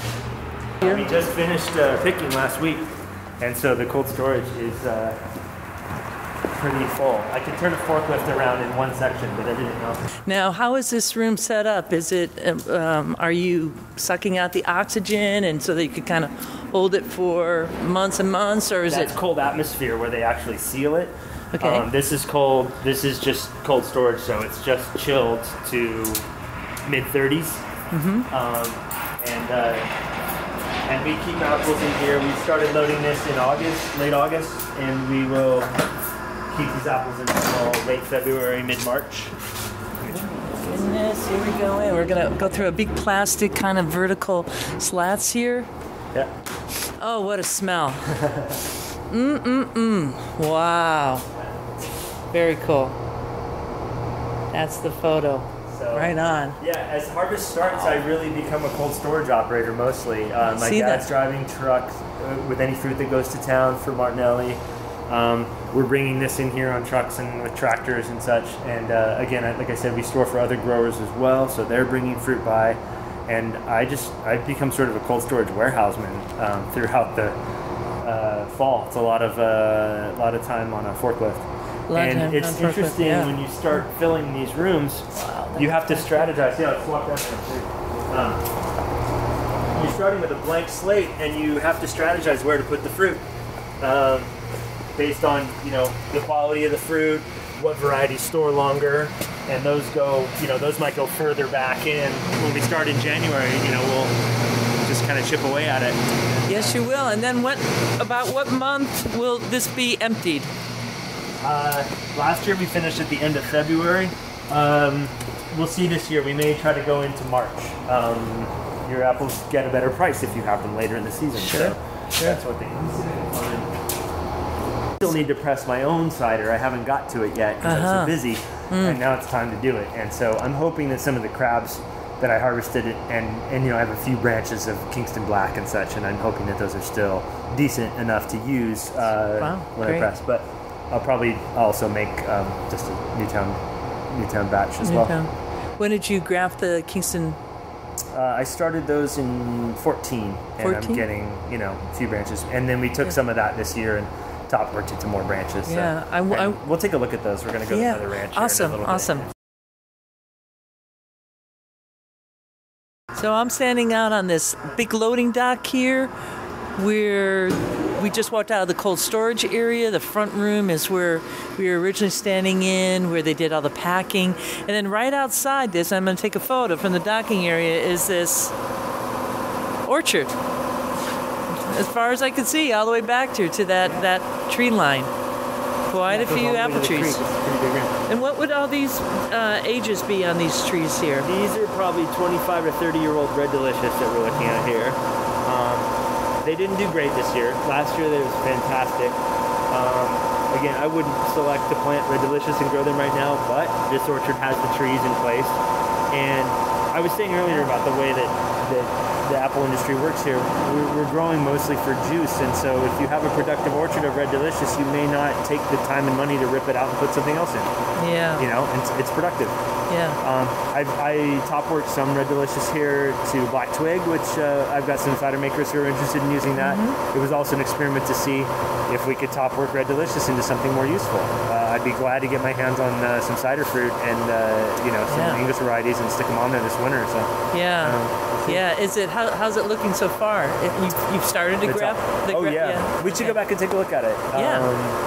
Speaker 1: We just finished picking last week, and so the cold storage is pretty full. I can turn a forklift around in one section, but everything else.
Speaker 3: Now, how is this room set up? Is it, are you sucking out the oxygen, and so that you could kind of hold it for months and months, or is
Speaker 1: That's
Speaker 3: it
Speaker 1: cold atmosphere where they actually seal it?
Speaker 3: Okay.
Speaker 1: This is cold. This is just cold storage, so it's just chilled to mid-30s. And we keep apples in here. We started loading this in late August, and we will keep these apples until late February, mid-March.
Speaker 3: Goodness, here we go in. We're going to go through a big plastic kind of vertical slats here.
Speaker 1: Yeah.
Speaker 3: Oh, what a smell. Wow. Very cool. That's the photo. So, right on.
Speaker 1: Yeah, as harvest starts, I really become a cold storage operator mostly. My dad's driving trucks with any fruit that goes to town for Martinelli. We're bringing this in here on trucks and with tractors and such. And again, like I said, we store for other growers as well, so they're bringing fruit by. And I've become sort of a cold storage warehouseman throughout the fall. It's a lot of time on a forklift. And it's interesting when you start filling these rooms, you have to strategize. Yeah, let's walk down there. You're starting with a blank slate, and you have to strategize where to put the fruit. Based on, you know, the quality of the fruit, what varieties store longer, and those might go further back in. When we start in January, you know, we'll just kind of chip away at it.
Speaker 3: Yes, you will. And then about what month will this be emptied?
Speaker 1: Last year we finished at the end of February. We'll see this year. We may try to go into March. Your apples get a better price if you have them later in the season.
Speaker 3: Sure.
Speaker 1: So that's what they still need to press my own cider. I haven't got to it yet because I'm so busy, and now it's time to do it. And so I'm hoping that some of the crabs that I harvested and I have a few branches of Kingston Black and such, and I'm hoping that those are still decent enough to use when I press. But I'll probably also make just a Newtown batch as well.
Speaker 3: When did you graft the Kingston?
Speaker 1: I started those in 14, and I'm getting a few branches, and then we took some of that this year and top worked into more branches.
Speaker 3: Yeah,
Speaker 1: so. We'll take a look at those. We're going to go to another ranch.
Speaker 3: Awesome,
Speaker 1: here in a little bit.
Speaker 3: So I'm standing out on this big loading dock here, where we just walked out of the cold storage area. The front room is where we were originally standing in, where they did all the packing. And then right outside this, I'm going to take a photo from the docking area, is this orchard. As far as I can see, all the way back to that tree line. Quite a few apple trees. And what would all these ages be on these trees here?
Speaker 1: These are probably 25 to 30-year-old Red Delicious that we're looking at here. They didn't do great this year. Last year they was fantastic. Again, I wouldn't select to plant Red Delicious and grow them right now, but this orchard has the trees in place. And I was saying earlier about the way that the apple industry works here. We're growing mostly for juice, and so if you have a productive orchard of Red Delicious, you may not take the time and money to rip it out and put something else in.
Speaker 3: Yeah.
Speaker 1: And it's productive.
Speaker 3: Yeah.
Speaker 1: I top worked some Red Delicious here to Black Twig, which I've got some cider makers who are interested in using that. It was also an experiment to see if we could top work Red Delicious into something more useful. I'd be glad to get my hands on some cider fruit and some English varieties and stick them on there this winter. So
Speaker 3: Is it how's it looking so far? You've started to graft?
Speaker 1: We should go back and take a look at it.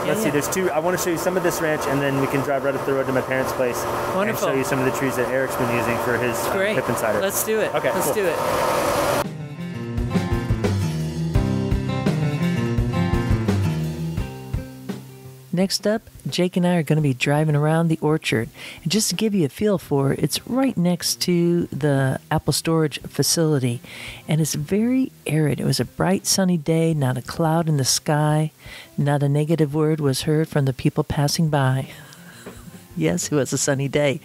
Speaker 1: Let's see. There's two. I want to show you some of this ranch, and then we can drive right up the road to my parents' place.
Speaker 3: Wonderful.
Speaker 1: And show you some of the trees that Eric's been using for his Pippin cider.
Speaker 3: Let's do it.
Speaker 1: Okay.
Speaker 3: Let's do it. Next up, Jake and I are going to be driving around the orchard. And just to give you a feel for it, it's right next to the apple storage facility. And it's very arid. It was a bright, sunny day, not a cloud in the sky. Not a negative word was heard from the people passing by. Yes, it was a sunny day.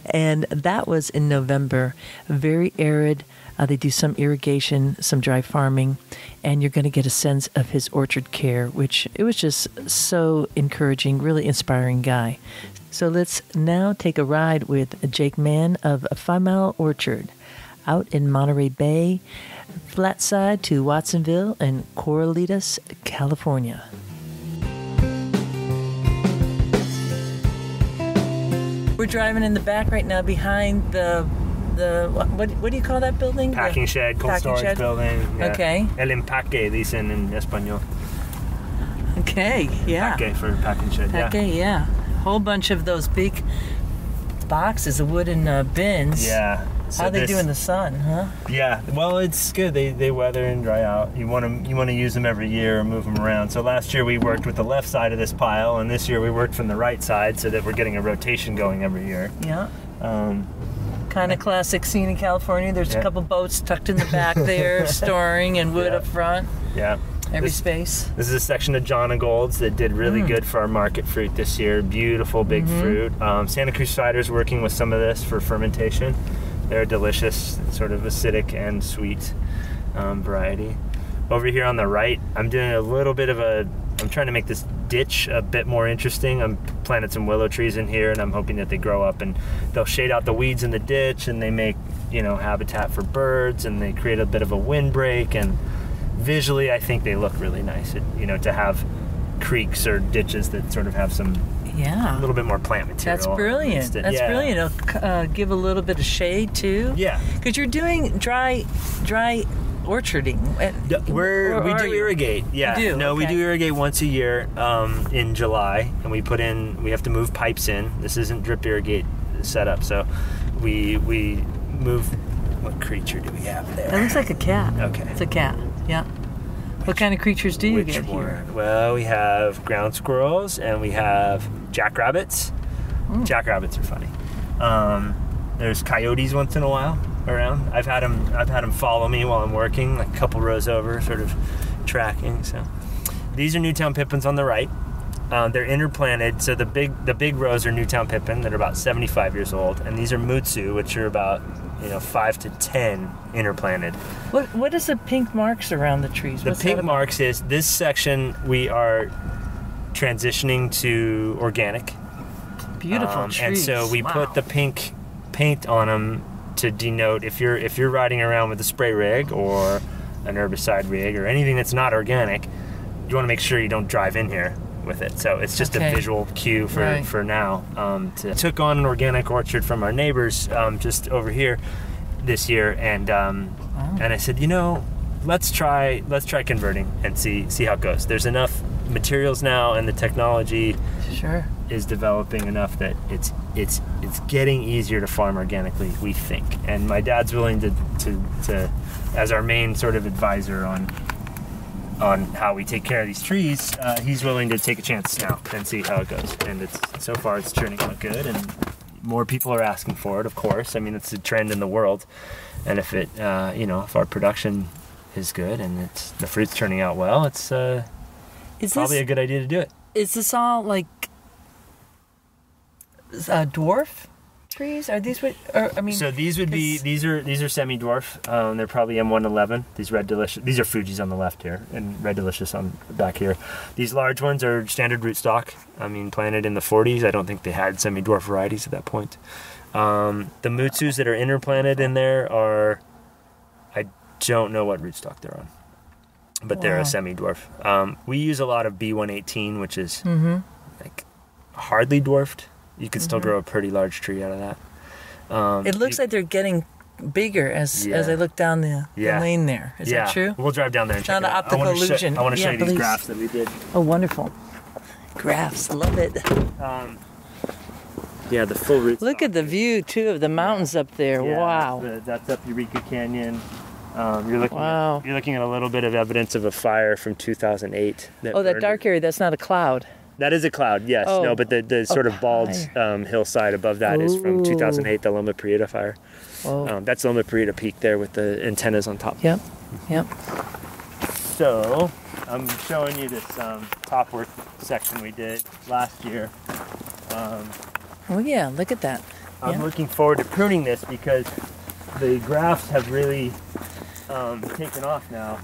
Speaker 3: And that was in November. Very arid. They do some irrigation, some dry farming, and you're going to get a sense of his orchard care, which it was just so encouraging, really inspiring guy. So let's now take a ride with Jake Mann of 5 Mile Orchard out in Monterey Bay, flat side to Watsonville and Corralitos, California. We're driving in the back right now behind the what do you call that building?
Speaker 1: Packing shed, cold storage building. Yeah.
Speaker 3: Okay.
Speaker 1: El empaque, dicen en español.
Speaker 3: Okay, yeah.
Speaker 1: Empaque for packing shed,
Speaker 3: yeah. Whole bunch of those big boxes of wooden bins.
Speaker 1: Yeah. So
Speaker 3: how they do in the sun, huh?
Speaker 1: Yeah, well, it's good. They weather and dry out. You want to use them every year or move them around. So last year we worked with the left side of this pile, and this year we worked from the right side so that we're getting a rotation going every year.
Speaker 3: Yeah. Kind of classic scene in California. There's a couple boats tucked in the back there, storing, and wood up front.
Speaker 1: Yeah.
Speaker 3: Every space.
Speaker 1: This is a section of John & Gold's that did really good for our market fruit this year. Beautiful big fruit. Santa Cruz Cider's working with some of this for fermentation. They're delicious, sort of acidic and sweet variety. Over here on the right, I'm doing a little bit of I'm trying to make this ditch a bit more interesting. I'm planted some willow trees in here, and I'm hoping that they grow up and they'll shade out the weeds in the ditch, and they make, habitat for birds, and they create a bit of a windbreak, and visually I think they look really nice. To have creeks or ditches that sort of have some a little bit more plant material.
Speaker 3: That's brilliant. Brilliant. It'll give a little bit of shade too.
Speaker 1: Yeah.
Speaker 3: Because you're doing dry orcharding.
Speaker 1: We do irrigate. Yeah.
Speaker 3: You do?
Speaker 1: No,
Speaker 3: okay.
Speaker 1: we do irrigate once a year in July, and we have to move pipes in. This isn't drip irrigate setup, so we move What creature do we have there?
Speaker 3: That looks like a cat.
Speaker 1: Okay.
Speaker 3: It's a cat. Yeah. What kind of creatures do you get here?
Speaker 1: Well, we have ground squirrels and we have jackrabbits. Jackrabbits are funny. There's coyotes once in a while around. I've had them follow me while I'm working, like a couple rows over, sort of tracking. So these are Newtown Pippins on the right. They're interplanted, so the big rows are Newtown Pippin that are about 75 years old, and these are Mutsu, which are about 5 to 10 interplanted.
Speaker 3: What is the pink marks around the trees?
Speaker 1: The pink marks is this section we are transitioning to organic.
Speaker 3: Beautiful trees.
Speaker 1: And so we put the pink paint on them to denote if you're riding around with a spray rig or an herbicide rig or anything that's not organic, you want to make sure you don't drive in here with it. So it's just a visual cue for now. Took on an organic orchard from our neighbors just over here this year, and I said, let's try converting and see how it goes. There's enough materials now, and the technology is developing enough that it's getting easier to farm organically, we think. And my dad's willing to as our main sort of advisor on how we take care of these trees, he's willing to take a chance now and see how it goes. And so far it's turning out good, and more people are asking for it, of course. I mean, it's a trend in the world, and if it if our production is good and the fruit's turning out well, it's probably a good idea to do it.
Speaker 3: Is this all like dwarf trees? Are these what? So
Speaker 1: these would be these are semi-dwarf. They're probably M111. These Red Delicious. These are Fuji's on the left here, and Red Delicious on back here. These large ones are standard rootstock. I mean, planted in the 40s. I don't think they had semi-dwarf varieties at that point. The Mutsus that are interplanted in there are, I don't know what rootstock they're on, but they're a semi-dwarf. We use a lot of B118, which is like hardly dwarfed. You could still grow a pretty large tree out of that.
Speaker 3: It looks like they're getting bigger as I look down the lane there. Is that true?
Speaker 1: We'll drive down there and check it out.
Speaker 3: Not an optical illusion.
Speaker 1: I want to show you these graphs that we did.
Speaker 3: Oh, wonderful. Graphs. Love it.
Speaker 1: The full root.
Speaker 3: Look at the view, too, of the mountains up there.
Speaker 1: Yeah,
Speaker 3: wow.
Speaker 1: That's up Eureka Canyon. You're looking at a little bit of evidence of a fire from 2008.
Speaker 3: That dark area, that's not a cloud.
Speaker 1: That is a cloud, yes.
Speaker 3: Oh,
Speaker 1: no, but the sort of bald hillside above that is from 2008, the Loma Prieta fire. That's Loma Prieta Peak there with the antennas on top.
Speaker 3: Yep.
Speaker 1: So, I'm showing you this top work section we did last year.
Speaker 3: Look at that.
Speaker 1: I'm looking forward to pruning this because the grafts have really taken off now.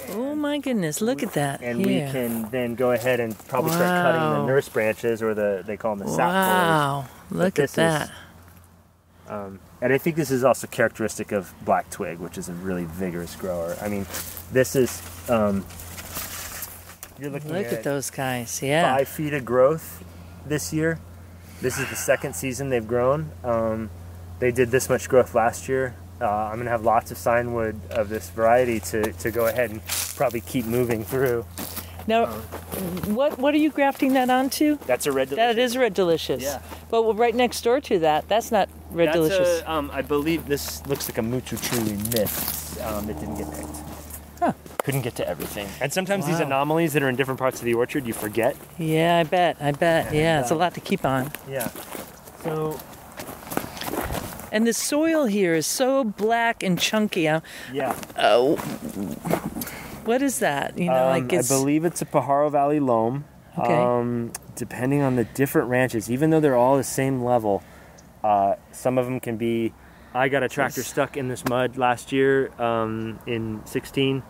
Speaker 3: Oh my goodness, look at that.
Speaker 1: And we can then go ahead and probably start cutting the nurse branches, or they call them the sap poles.
Speaker 3: Wow, look at that.
Speaker 1: And I think this is also characteristic of black twig, which is a really vigorous grower. I mean, this is, you're looking
Speaker 3: at those guys,
Speaker 1: 5 feet of growth this year. This is the second season they've grown. They did this much growth last year. I'm going to have lots of sign wood of this variety to go ahead and probably keep moving through.
Speaker 3: Now, what are you grafting that onto?
Speaker 1: That's a Red Delicious.
Speaker 3: That is Red Delicious.
Speaker 1: Yeah.
Speaker 3: But right next door to that's not Red Delicious.
Speaker 1: I believe this looks like a Mutsu tree we missed that didn't get picked.
Speaker 3: Huh.
Speaker 1: Couldn't get to everything. And sometimes these anomalies that are in different parts of the orchard, you forget.
Speaker 3: Yeah, I bet. Yeah, it's a lot to keep on.
Speaker 1: Yeah. So...
Speaker 3: And the soil here is so black and chunky.
Speaker 1: Yeah.
Speaker 3: What is that?
Speaker 1: I believe it's a Pajaro Valley loam.
Speaker 3: Okay.
Speaker 1: Depending on the different ranches, even though they're all the same level, some of them can be... I got a tractor stuck in this mud last year in 16,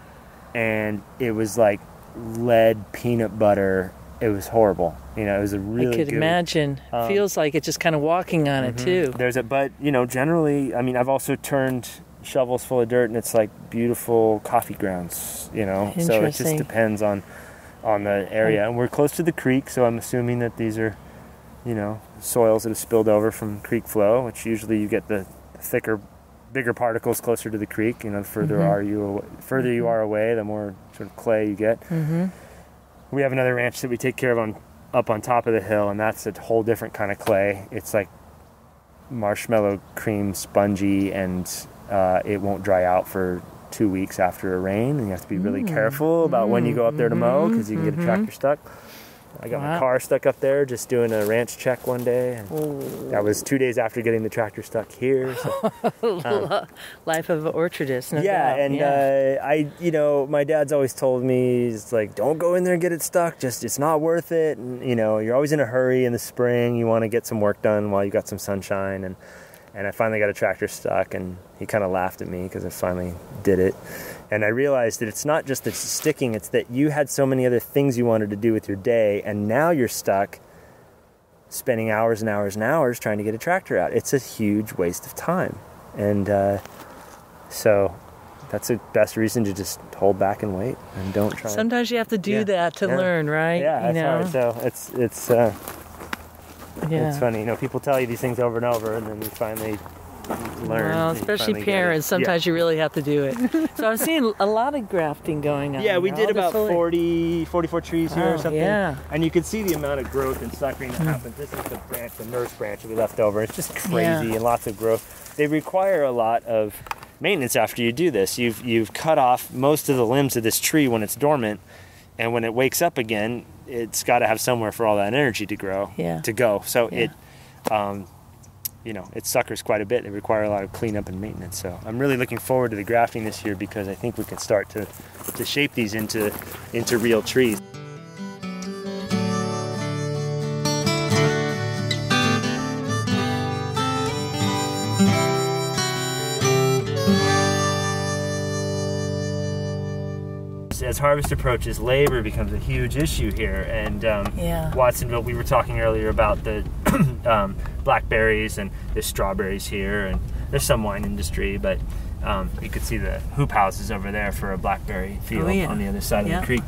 Speaker 1: and it was like lead peanut butter. It was horrible. It was a really
Speaker 3: I could imagine. Feels like it's just kind of walking on it too.
Speaker 1: But generally, I mean, I've also turned shovels full of dirt, and it's like beautiful coffee grounds, So it just depends on the area. And we're close to the creek, so I'm assuming that these are, soils that have spilled over from creek flow, which usually you get the thicker, bigger particles closer to the creek. The further you are away, the more sort of clay you get. Mm-hmm. We have another ranch that we take care of up on top of the hill, and that's a whole different kind of clay. It's like marshmallow cream spongy, and it won't dry out for 2 weeks after a rain, and you have to be really careful about when you go up there to mow, because you can get a tractor stuck. I got my car stuck up there just doing a ranch check one day. And that was 2 days after getting the tractor stuck here. So,
Speaker 3: life of an orchardist, no
Speaker 1: yeah,
Speaker 3: doubt.
Speaker 1: and my dad's always told me, he's like, don't go in there and get it stuck. It's not worth it. And you're always in a hurry in the spring. You want to get some work done while you got some sunshine. And I finally got a tractor stuck, and he kind of laughed at me because I finally did it. And I realized that it's not just that it's sticking, it's that you had so many other things you wanted to do with your day, and now you're stuck spending hours and hours and hours trying to get a tractor out. It's a huge waste of time. And so that's the best reason to just hold back and wait and don't try.
Speaker 3: Sometimes you have to do that to learn, right?
Speaker 1: Yeah, that's hard. So it's funny. People tell you these things over and over, and then you finally learn.
Speaker 3: Well, especially parents, sometimes you really have to do it. So I'm seeing a lot of grafting going on.
Speaker 1: Yeah, we did about 44 trees here or something.
Speaker 3: Yeah.
Speaker 1: And you can see the amount of growth and suckering that happens. This is the nurse branch that we left over. It's just crazy and lots of growth. They require a lot of maintenance after you do this. You've cut off most of the limbs of this tree when it's dormant, and when it wakes up again, it's got to have somewhere for all that energy to grow, to go. So it suckers quite a bit. They require a lot of cleanup and maintenance. So I'm really looking forward to the grafting this year, because I think we can start to shape these into real trees. As harvest approaches, labor becomes a huge issue here. And Watsonville, we were talking earlier about the blackberries, and there's strawberries here, and there's some wine industry, but you could see the hoop houses over there for a blackberry field on the other side of the creek.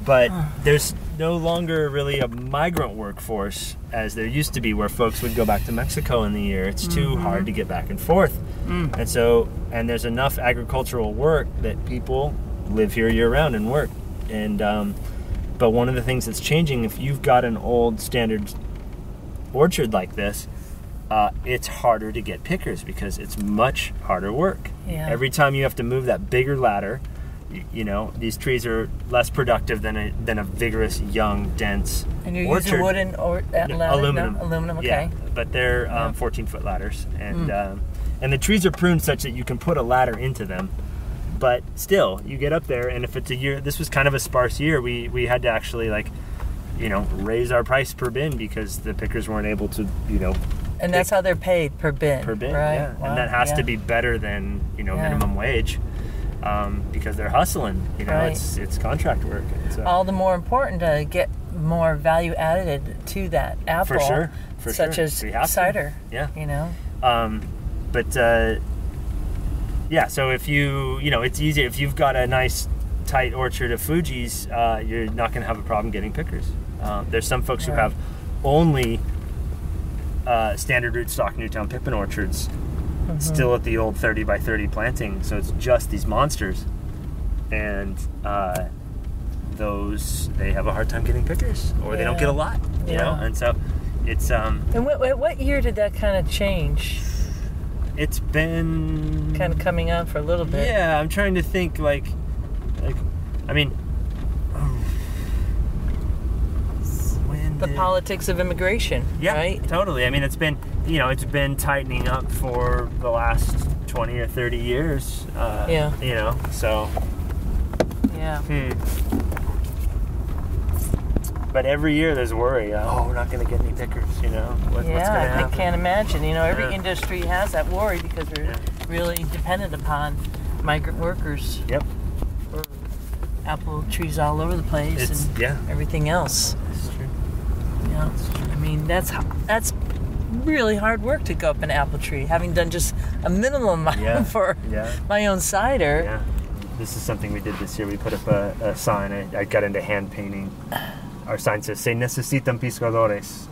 Speaker 1: But there's no longer really a migrant workforce as there used to be, where folks would go back to Mexico in the year. It's too hard to get back and forth. And there's enough agricultural work that people live here year round and work. And but one of the things that's changing, if you've got an old standard orchard like this, it's harder to get pickers because it's much harder work. Every time you have to move that bigger ladder, these trees are less productive than a vigorous, young, dense
Speaker 3: And you're
Speaker 1: orchard.
Speaker 3: using wooden or
Speaker 1: aluminum.
Speaker 3: No? Aluminum, okay.
Speaker 1: Yeah, but they're 14-foot ladders, and the trees are pruned such that you can put a ladder into them. But still, you get up there, and if it's a year, this was kind of a sparse year. We had to actually raise our price per bin because the pickers weren't able to
Speaker 3: And that's how they're paid per bin.
Speaker 1: Per bin,
Speaker 3: right?
Speaker 1: yeah. Wow. And that has to be better than minimum wage. Because they're hustling, it's contract work. So.
Speaker 3: All the more important to get more value added to that apple, such as cider. So if it's easy if you've got a nice tight orchard of Fuji's, you're not going to have a problem getting pickers. There's some folks who have only standard rootstock Newtown Pippin orchards. Still at the old 30 by 30 planting, so it's just these monsters, and those they have a hard time getting pickers, or they don't get a lot, and so it's And what year did that kind of change?
Speaker 1: It's been
Speaker 3: kind of coming on for a little bit.
Speaker 1: Yeah, I'm trying to think I mean,
Speaker 3: the politics of immigration, right?
Speaker 1: Totally. I mean, it's been tightening up for the last 20 or 30 years. So.
Speaker 3: Yeah.
Speaker 1: But every year there's worry. We're not going to get any pickers. What's going to happen?
Speaker 3: I can't imagine. Every industry has that worry because we're really dependent upon migrant workers.
Speaker 1: Yep.
Speaker 3: For apple trees all over the place and everything else.
Speaker 1: That's true.
Speaker 3: Yeah. I mean, that's really hard work to go up an apple tree, having done just a minimum for my own cider.
Speaker 1: Yeah. This is something we did this year. We put up a sign. I got into hand painting. Our sign says, "Se necesitan piscadores,"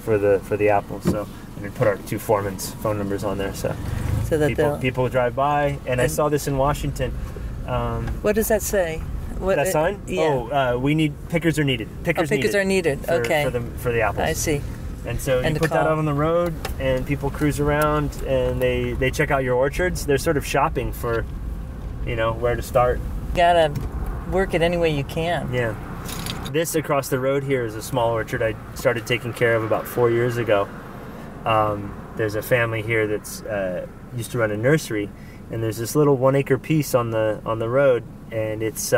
Speaker 1: for the apples. So, and we put our two foremen's phone numbers on there. So that people drive by. And I saw this in Washington.
Speaker 3: What does that say?
Speaker 1: That sign?
Speaker 3: Yeah.
Speaker 1: We need pickers are needed. Pickers
Speaker 3: are needed. Okay.
Speaker 1: For the apples.
Speaker 3: I see.
Speaker 1: And so you
Speaker 3: And the
Speaker 1: put that
Speaker 3: call.
Speaker 1: out on the road, and people cruise around, and they check out your orchards. They're sort of shopping for, where to start.
Speaker 3: Gotta work it any way you can.
Speaker 1: Yeah. This across the road here is a small orchard I started taking care of about 4 years ago. There's a family here that's used to run a nursery, and there's this little 1 acre piece on the road, and it's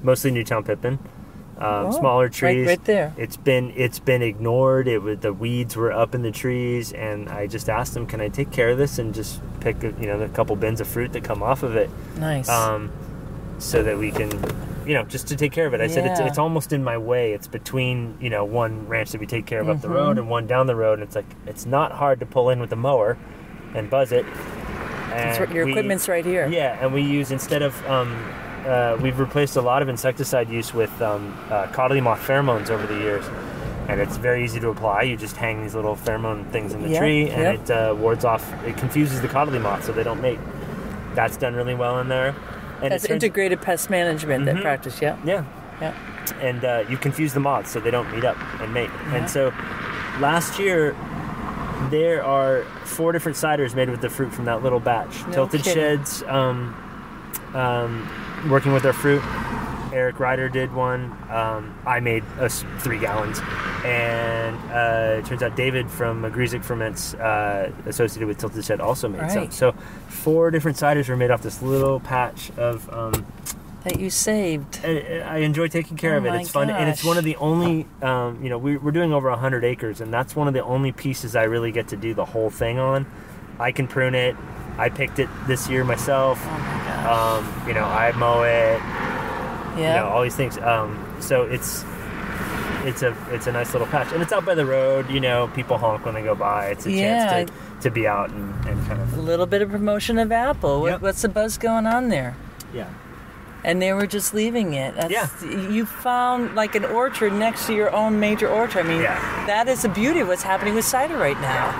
Speaker 1: mostly Newtown Pippin. Smaller trees.
Speaker 3: Right there.
Speaker 1: It's been ignored. The weeds were up in the trees, and I just asked them, "Can I take care of this and just pick a couple bins of fruit that come off of it?"
Speaker 3: Nice.
Speaker 1: So that we can, just to take care of it. I said it's almost in my way. It's between one ranch that we take care of up the road and one down the road, and it's not hard to pull in with a mower and buzz it. And
Speaker 3: your equipment's right here.
Speaker 1: Yeah, and we use instead of. We've replaced a lot of insecticide use with codley moth pheromones over the years, and it's very easy to apply. You just hang these little pheromone things in the tree, and it wards off. It confuses the codley moth, so they don't mate. That's done really well in there. And
Speaker 3: That's integrated pest management that practice. Yeah.
Speaker 1: Yeah. And you confuse the moths, so they don't meet up and mate.
Speaker 3: Yeah.
Speaker 1: And so last year, there are 4 different ciders made with the fruit from that little batch.
Speaker 3: No
Speaker 1: Tilted
Speaker 3: kidding.
Speaker 1: Sheds. Working with our fruit. Eric Ryder did one. I made 3 gallons. And it turns out David from Griesick Ferments, associated with Tilted Shed, also made some. So 4 different ciders were made off this little patch of...
Speaker 3: that you saved.
Speaker 1: I enjoy taking care of it. It's fun. And it's one of the only... we're doing over 100 acres, and that's one of the only pieces I really get to do the whole thing on. I can prune it. I picked it this year myself.
Speaker 3: Oh my gosh.
Speaker 1: I mow it.
Speaker 3: Yeah.
Speaker 1: All these things. So it's a nice little patch, and it's out by the road. People honk when they go by. It's a chance to be out and kind of
Speaker 3: a little bit of promotion of Apple.
Speaker 1: Yep.
Speaker 3: What's the buzz going on there?
Speaker 1: Yeah.
Speaker 3: And they were just leaving it.
Speaker 1: Yeah.
Speaker 3: You found like an orchard next to your own major orchard. I mean, that is the beauty of what's happening with cider right now.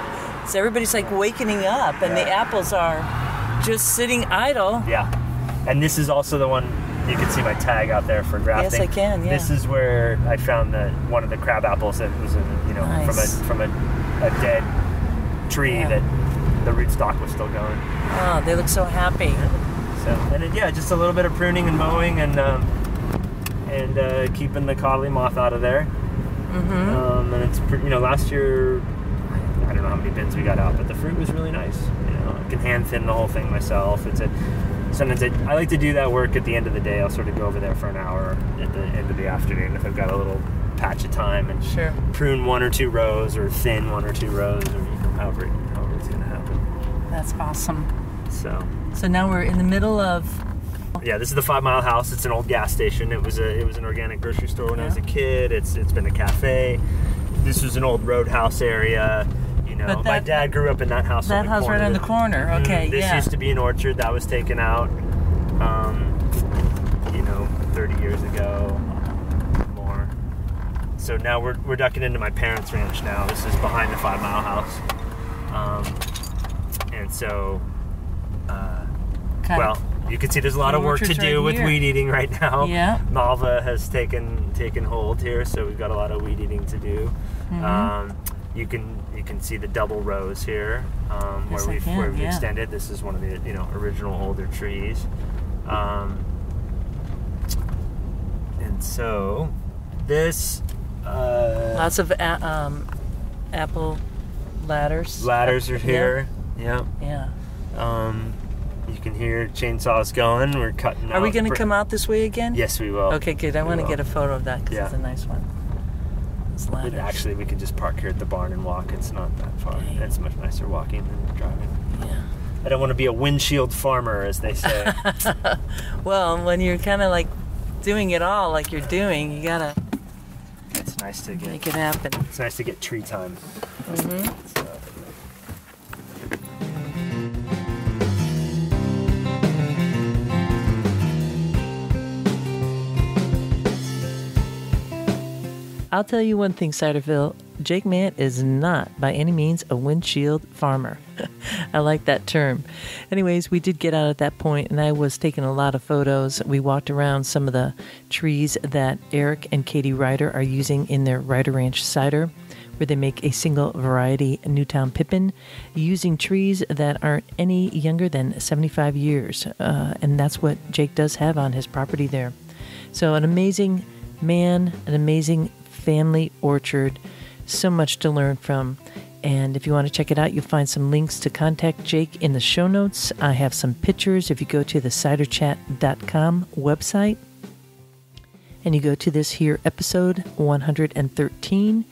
Speaker 3: So everybody's like wakening up, and the apples are just sitting idle.
Speaker 1: Yeah. And this is also the one, you can see my tag out there for grafting.
Speaker 3: Yes, I can, yeah.
Speaker 1: This is where I found one of the crab apples that was
Speaker 3: Nice.
Speaker 1: from a dead tree that the rootstock was still going.
Speaker 3: Oh, they look so happy.
Speaker 1: So, and just a little bit of pruning and mowing and keeping the codley moth out of there. And it's last year, I don't know how many bins we got out, but the fruit was really nice. I can hand thin the whole thing myself. Sometimes I like to do that work at the end of the day. I'll sort of go over there for an hour at the end of the afternoon if I've got a little patch of time and prune 1 or 2 rows or thin 1 or 2 rows or however it's going to happen.
Speaker 3: That's awesome.
Speaker 1: So
Speaker 3: now we're in the middle of...
Speaker 1: Yeah, this is the 5 Mile House. It's an old gas station. It was an organic grocery store when I was a kid. It's been a cafe. This was an old roadhouse area. My dad grew up in that house.
Speaker 3: That house right on the corner. Okay,
Speaker 1: This used to be an orchard that was taken out, 30 years ago, more. So now we're ducking into my parents' ranch now. This is behind the 5 Mile House, and so, you can see there's a lot of work to do with weed eating right now.
Speaker 3: Yeah.
Speaker 1: Malva has taken hold here, so we've got a lot of weed eating to do. You can see the double rows here where we've extended. This is one of the original older trees, and so this
Speaker 3: lots of apple ladders.
Speaker 1: Ladders are here. Yeah. You can hear chainsaws going. We're cutting.
Speaker 3: Are we going to come out this way again?
Speaker 1: Yes, we will.
Speaker 3: Okay, good. I want to get a photo of that because it's a nice one.
Speaker 1: Actually, we could just park here at the barn and walk. It's not that far. Okay. It's much nicer walking than driving.
Speaker 3: Yeah.
Speaker 1: I don't want to be a windshield farmer, as they say.
Speaker 3: Well, when you're kind of like doing it all like you're doing, you gotta.
Speaker 1: It's nice to
Speaker 3: make it happen.
Speaker 1: It's nice to get tree time. So.
Speaker 3: I'll tell you one thing, Ciderville. Jake Mann is not by any means a windshield farmer. I like that term. Anyways, we did get out at that point, and I was taking a lot of photos. We walked around some of the trees that Eric and Katie Ryder are using in their Ryder Ranch cider. where they make a single variety Newtown Pippin using trees that aren't any younger than 75 years. And that's what Jake does have on his property there. So an amazing man, an amazing family orchard, so much to learn from. And if you want to check it out, you'll find some links to contact Jake in the show notes. I have some pictures if you go to the ciderchat.com website. And you go to this here episode 113.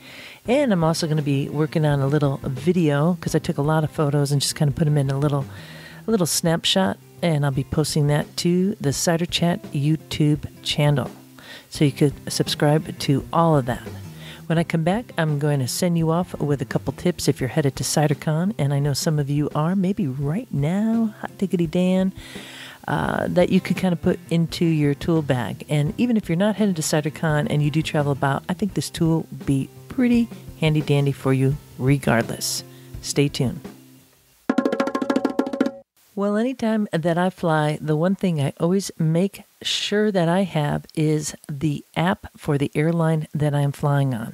Speaker 3: And I'm also going to be working on a little video because I took a lot of photos and just kind of put them in a little snapshot. And I'll be posting that to the Cider Chat YouTube channel. So you could subscribe to all of that. When I come back, I'm going to send you off with a couple tips if you're headed to CiderCon, and I know some of you are, maybe right now, hot diggity Dan, that you could kind of put into your tool bag. And even if you're not headed to CiderCon and you do travel about, I think this tool will be pretty handy dandy for you regardless. Stay tuned. Well, anytime that I fly, the one thing I always make sure that I have is the app for the airline that I'm flying on,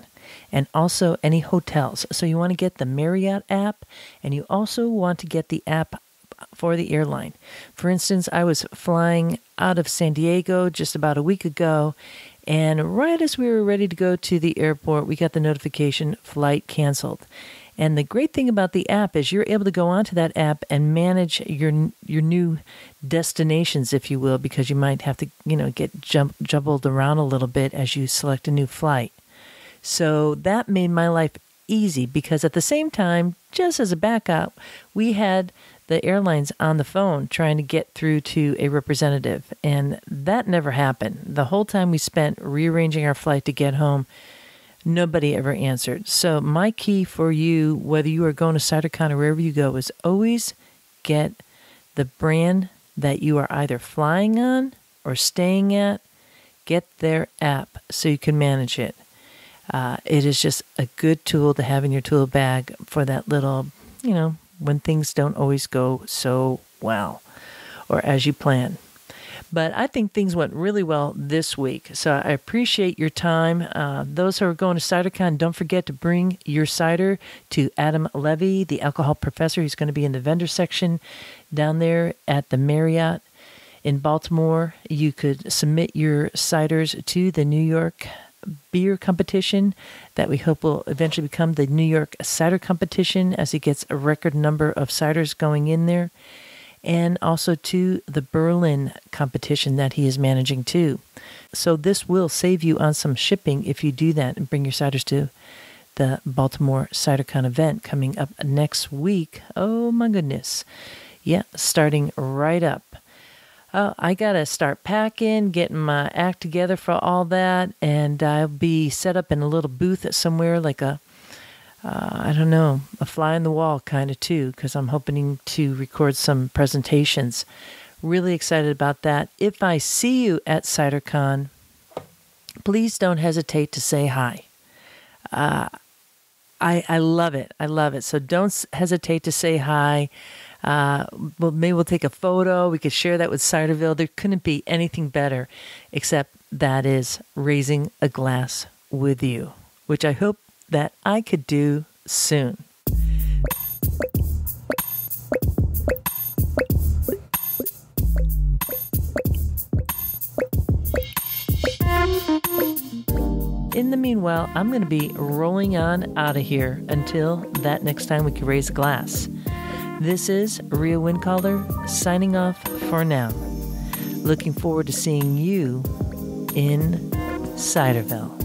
Speaker 3: and also any hotels. So you want to get the Marriott app, and you also want to get the app for the airline. For instance, I was flying out of San Diego just about a week ago, and right as we were ready to go to the airport, we got the notification, flight canceled. And the great thing about the app is you're able to go onto that app and manage your new destinations, if you will, because you might have to, get jumbled around a little bit as you select a new flight. So that made my life easy because at the same time, just as a backup, we had the airlines on the phone trying to get through to a representative. And that never happened. The whole time we spent rearranging our flight to get home, nobody ever answered. So my key for you, whether you are going to CiderCon or wherever you go, is always get the brand that you are either flying on or staying at. Get their app so you can manage it. It is just a good tool to have in your tool bag for that little, when things don't always go so well or as you plan. But I think things went really well this week, so I appreciate your time. Those who are going to CiderCon, don't forget to bring your cider to Adam Levy, the alcohol professor. He's going to be in the vendor section down there at the Marriott in Baltimore. You could submit your ciders to the New York beer competition that we hope will eventually become the New York Cider Competition as he gets a record number of ciders going in there. And also to the Berlin competition that he is managing too. So this will save you on some shipping if you do that and bring your ciders to the Baltimore CiderCon event coming up next week. Oh my goodness. Yeah, starting right up. I got to start packing, getting my act together for all that, and I'll be set up in a little booth somewhere like a fly on the wall kind of too, because I'm hoping to record some presentations. Really excited about that. If I see you at CiderCon, please don't hesitate to say hi. I love it. I love it. So don't hesitate to say hi. Well, maybe we'll take a photo. We could share that with Ciderville. There couldn't be anything better, except that is raising a glass with you, which I hope that I could do soon. In the meanwhile, I'm going to be rolling on out of here until that next time we can raise a glass. This is Rhea Windcaller signing off for now. Looking forward to seeing you in Ciderville.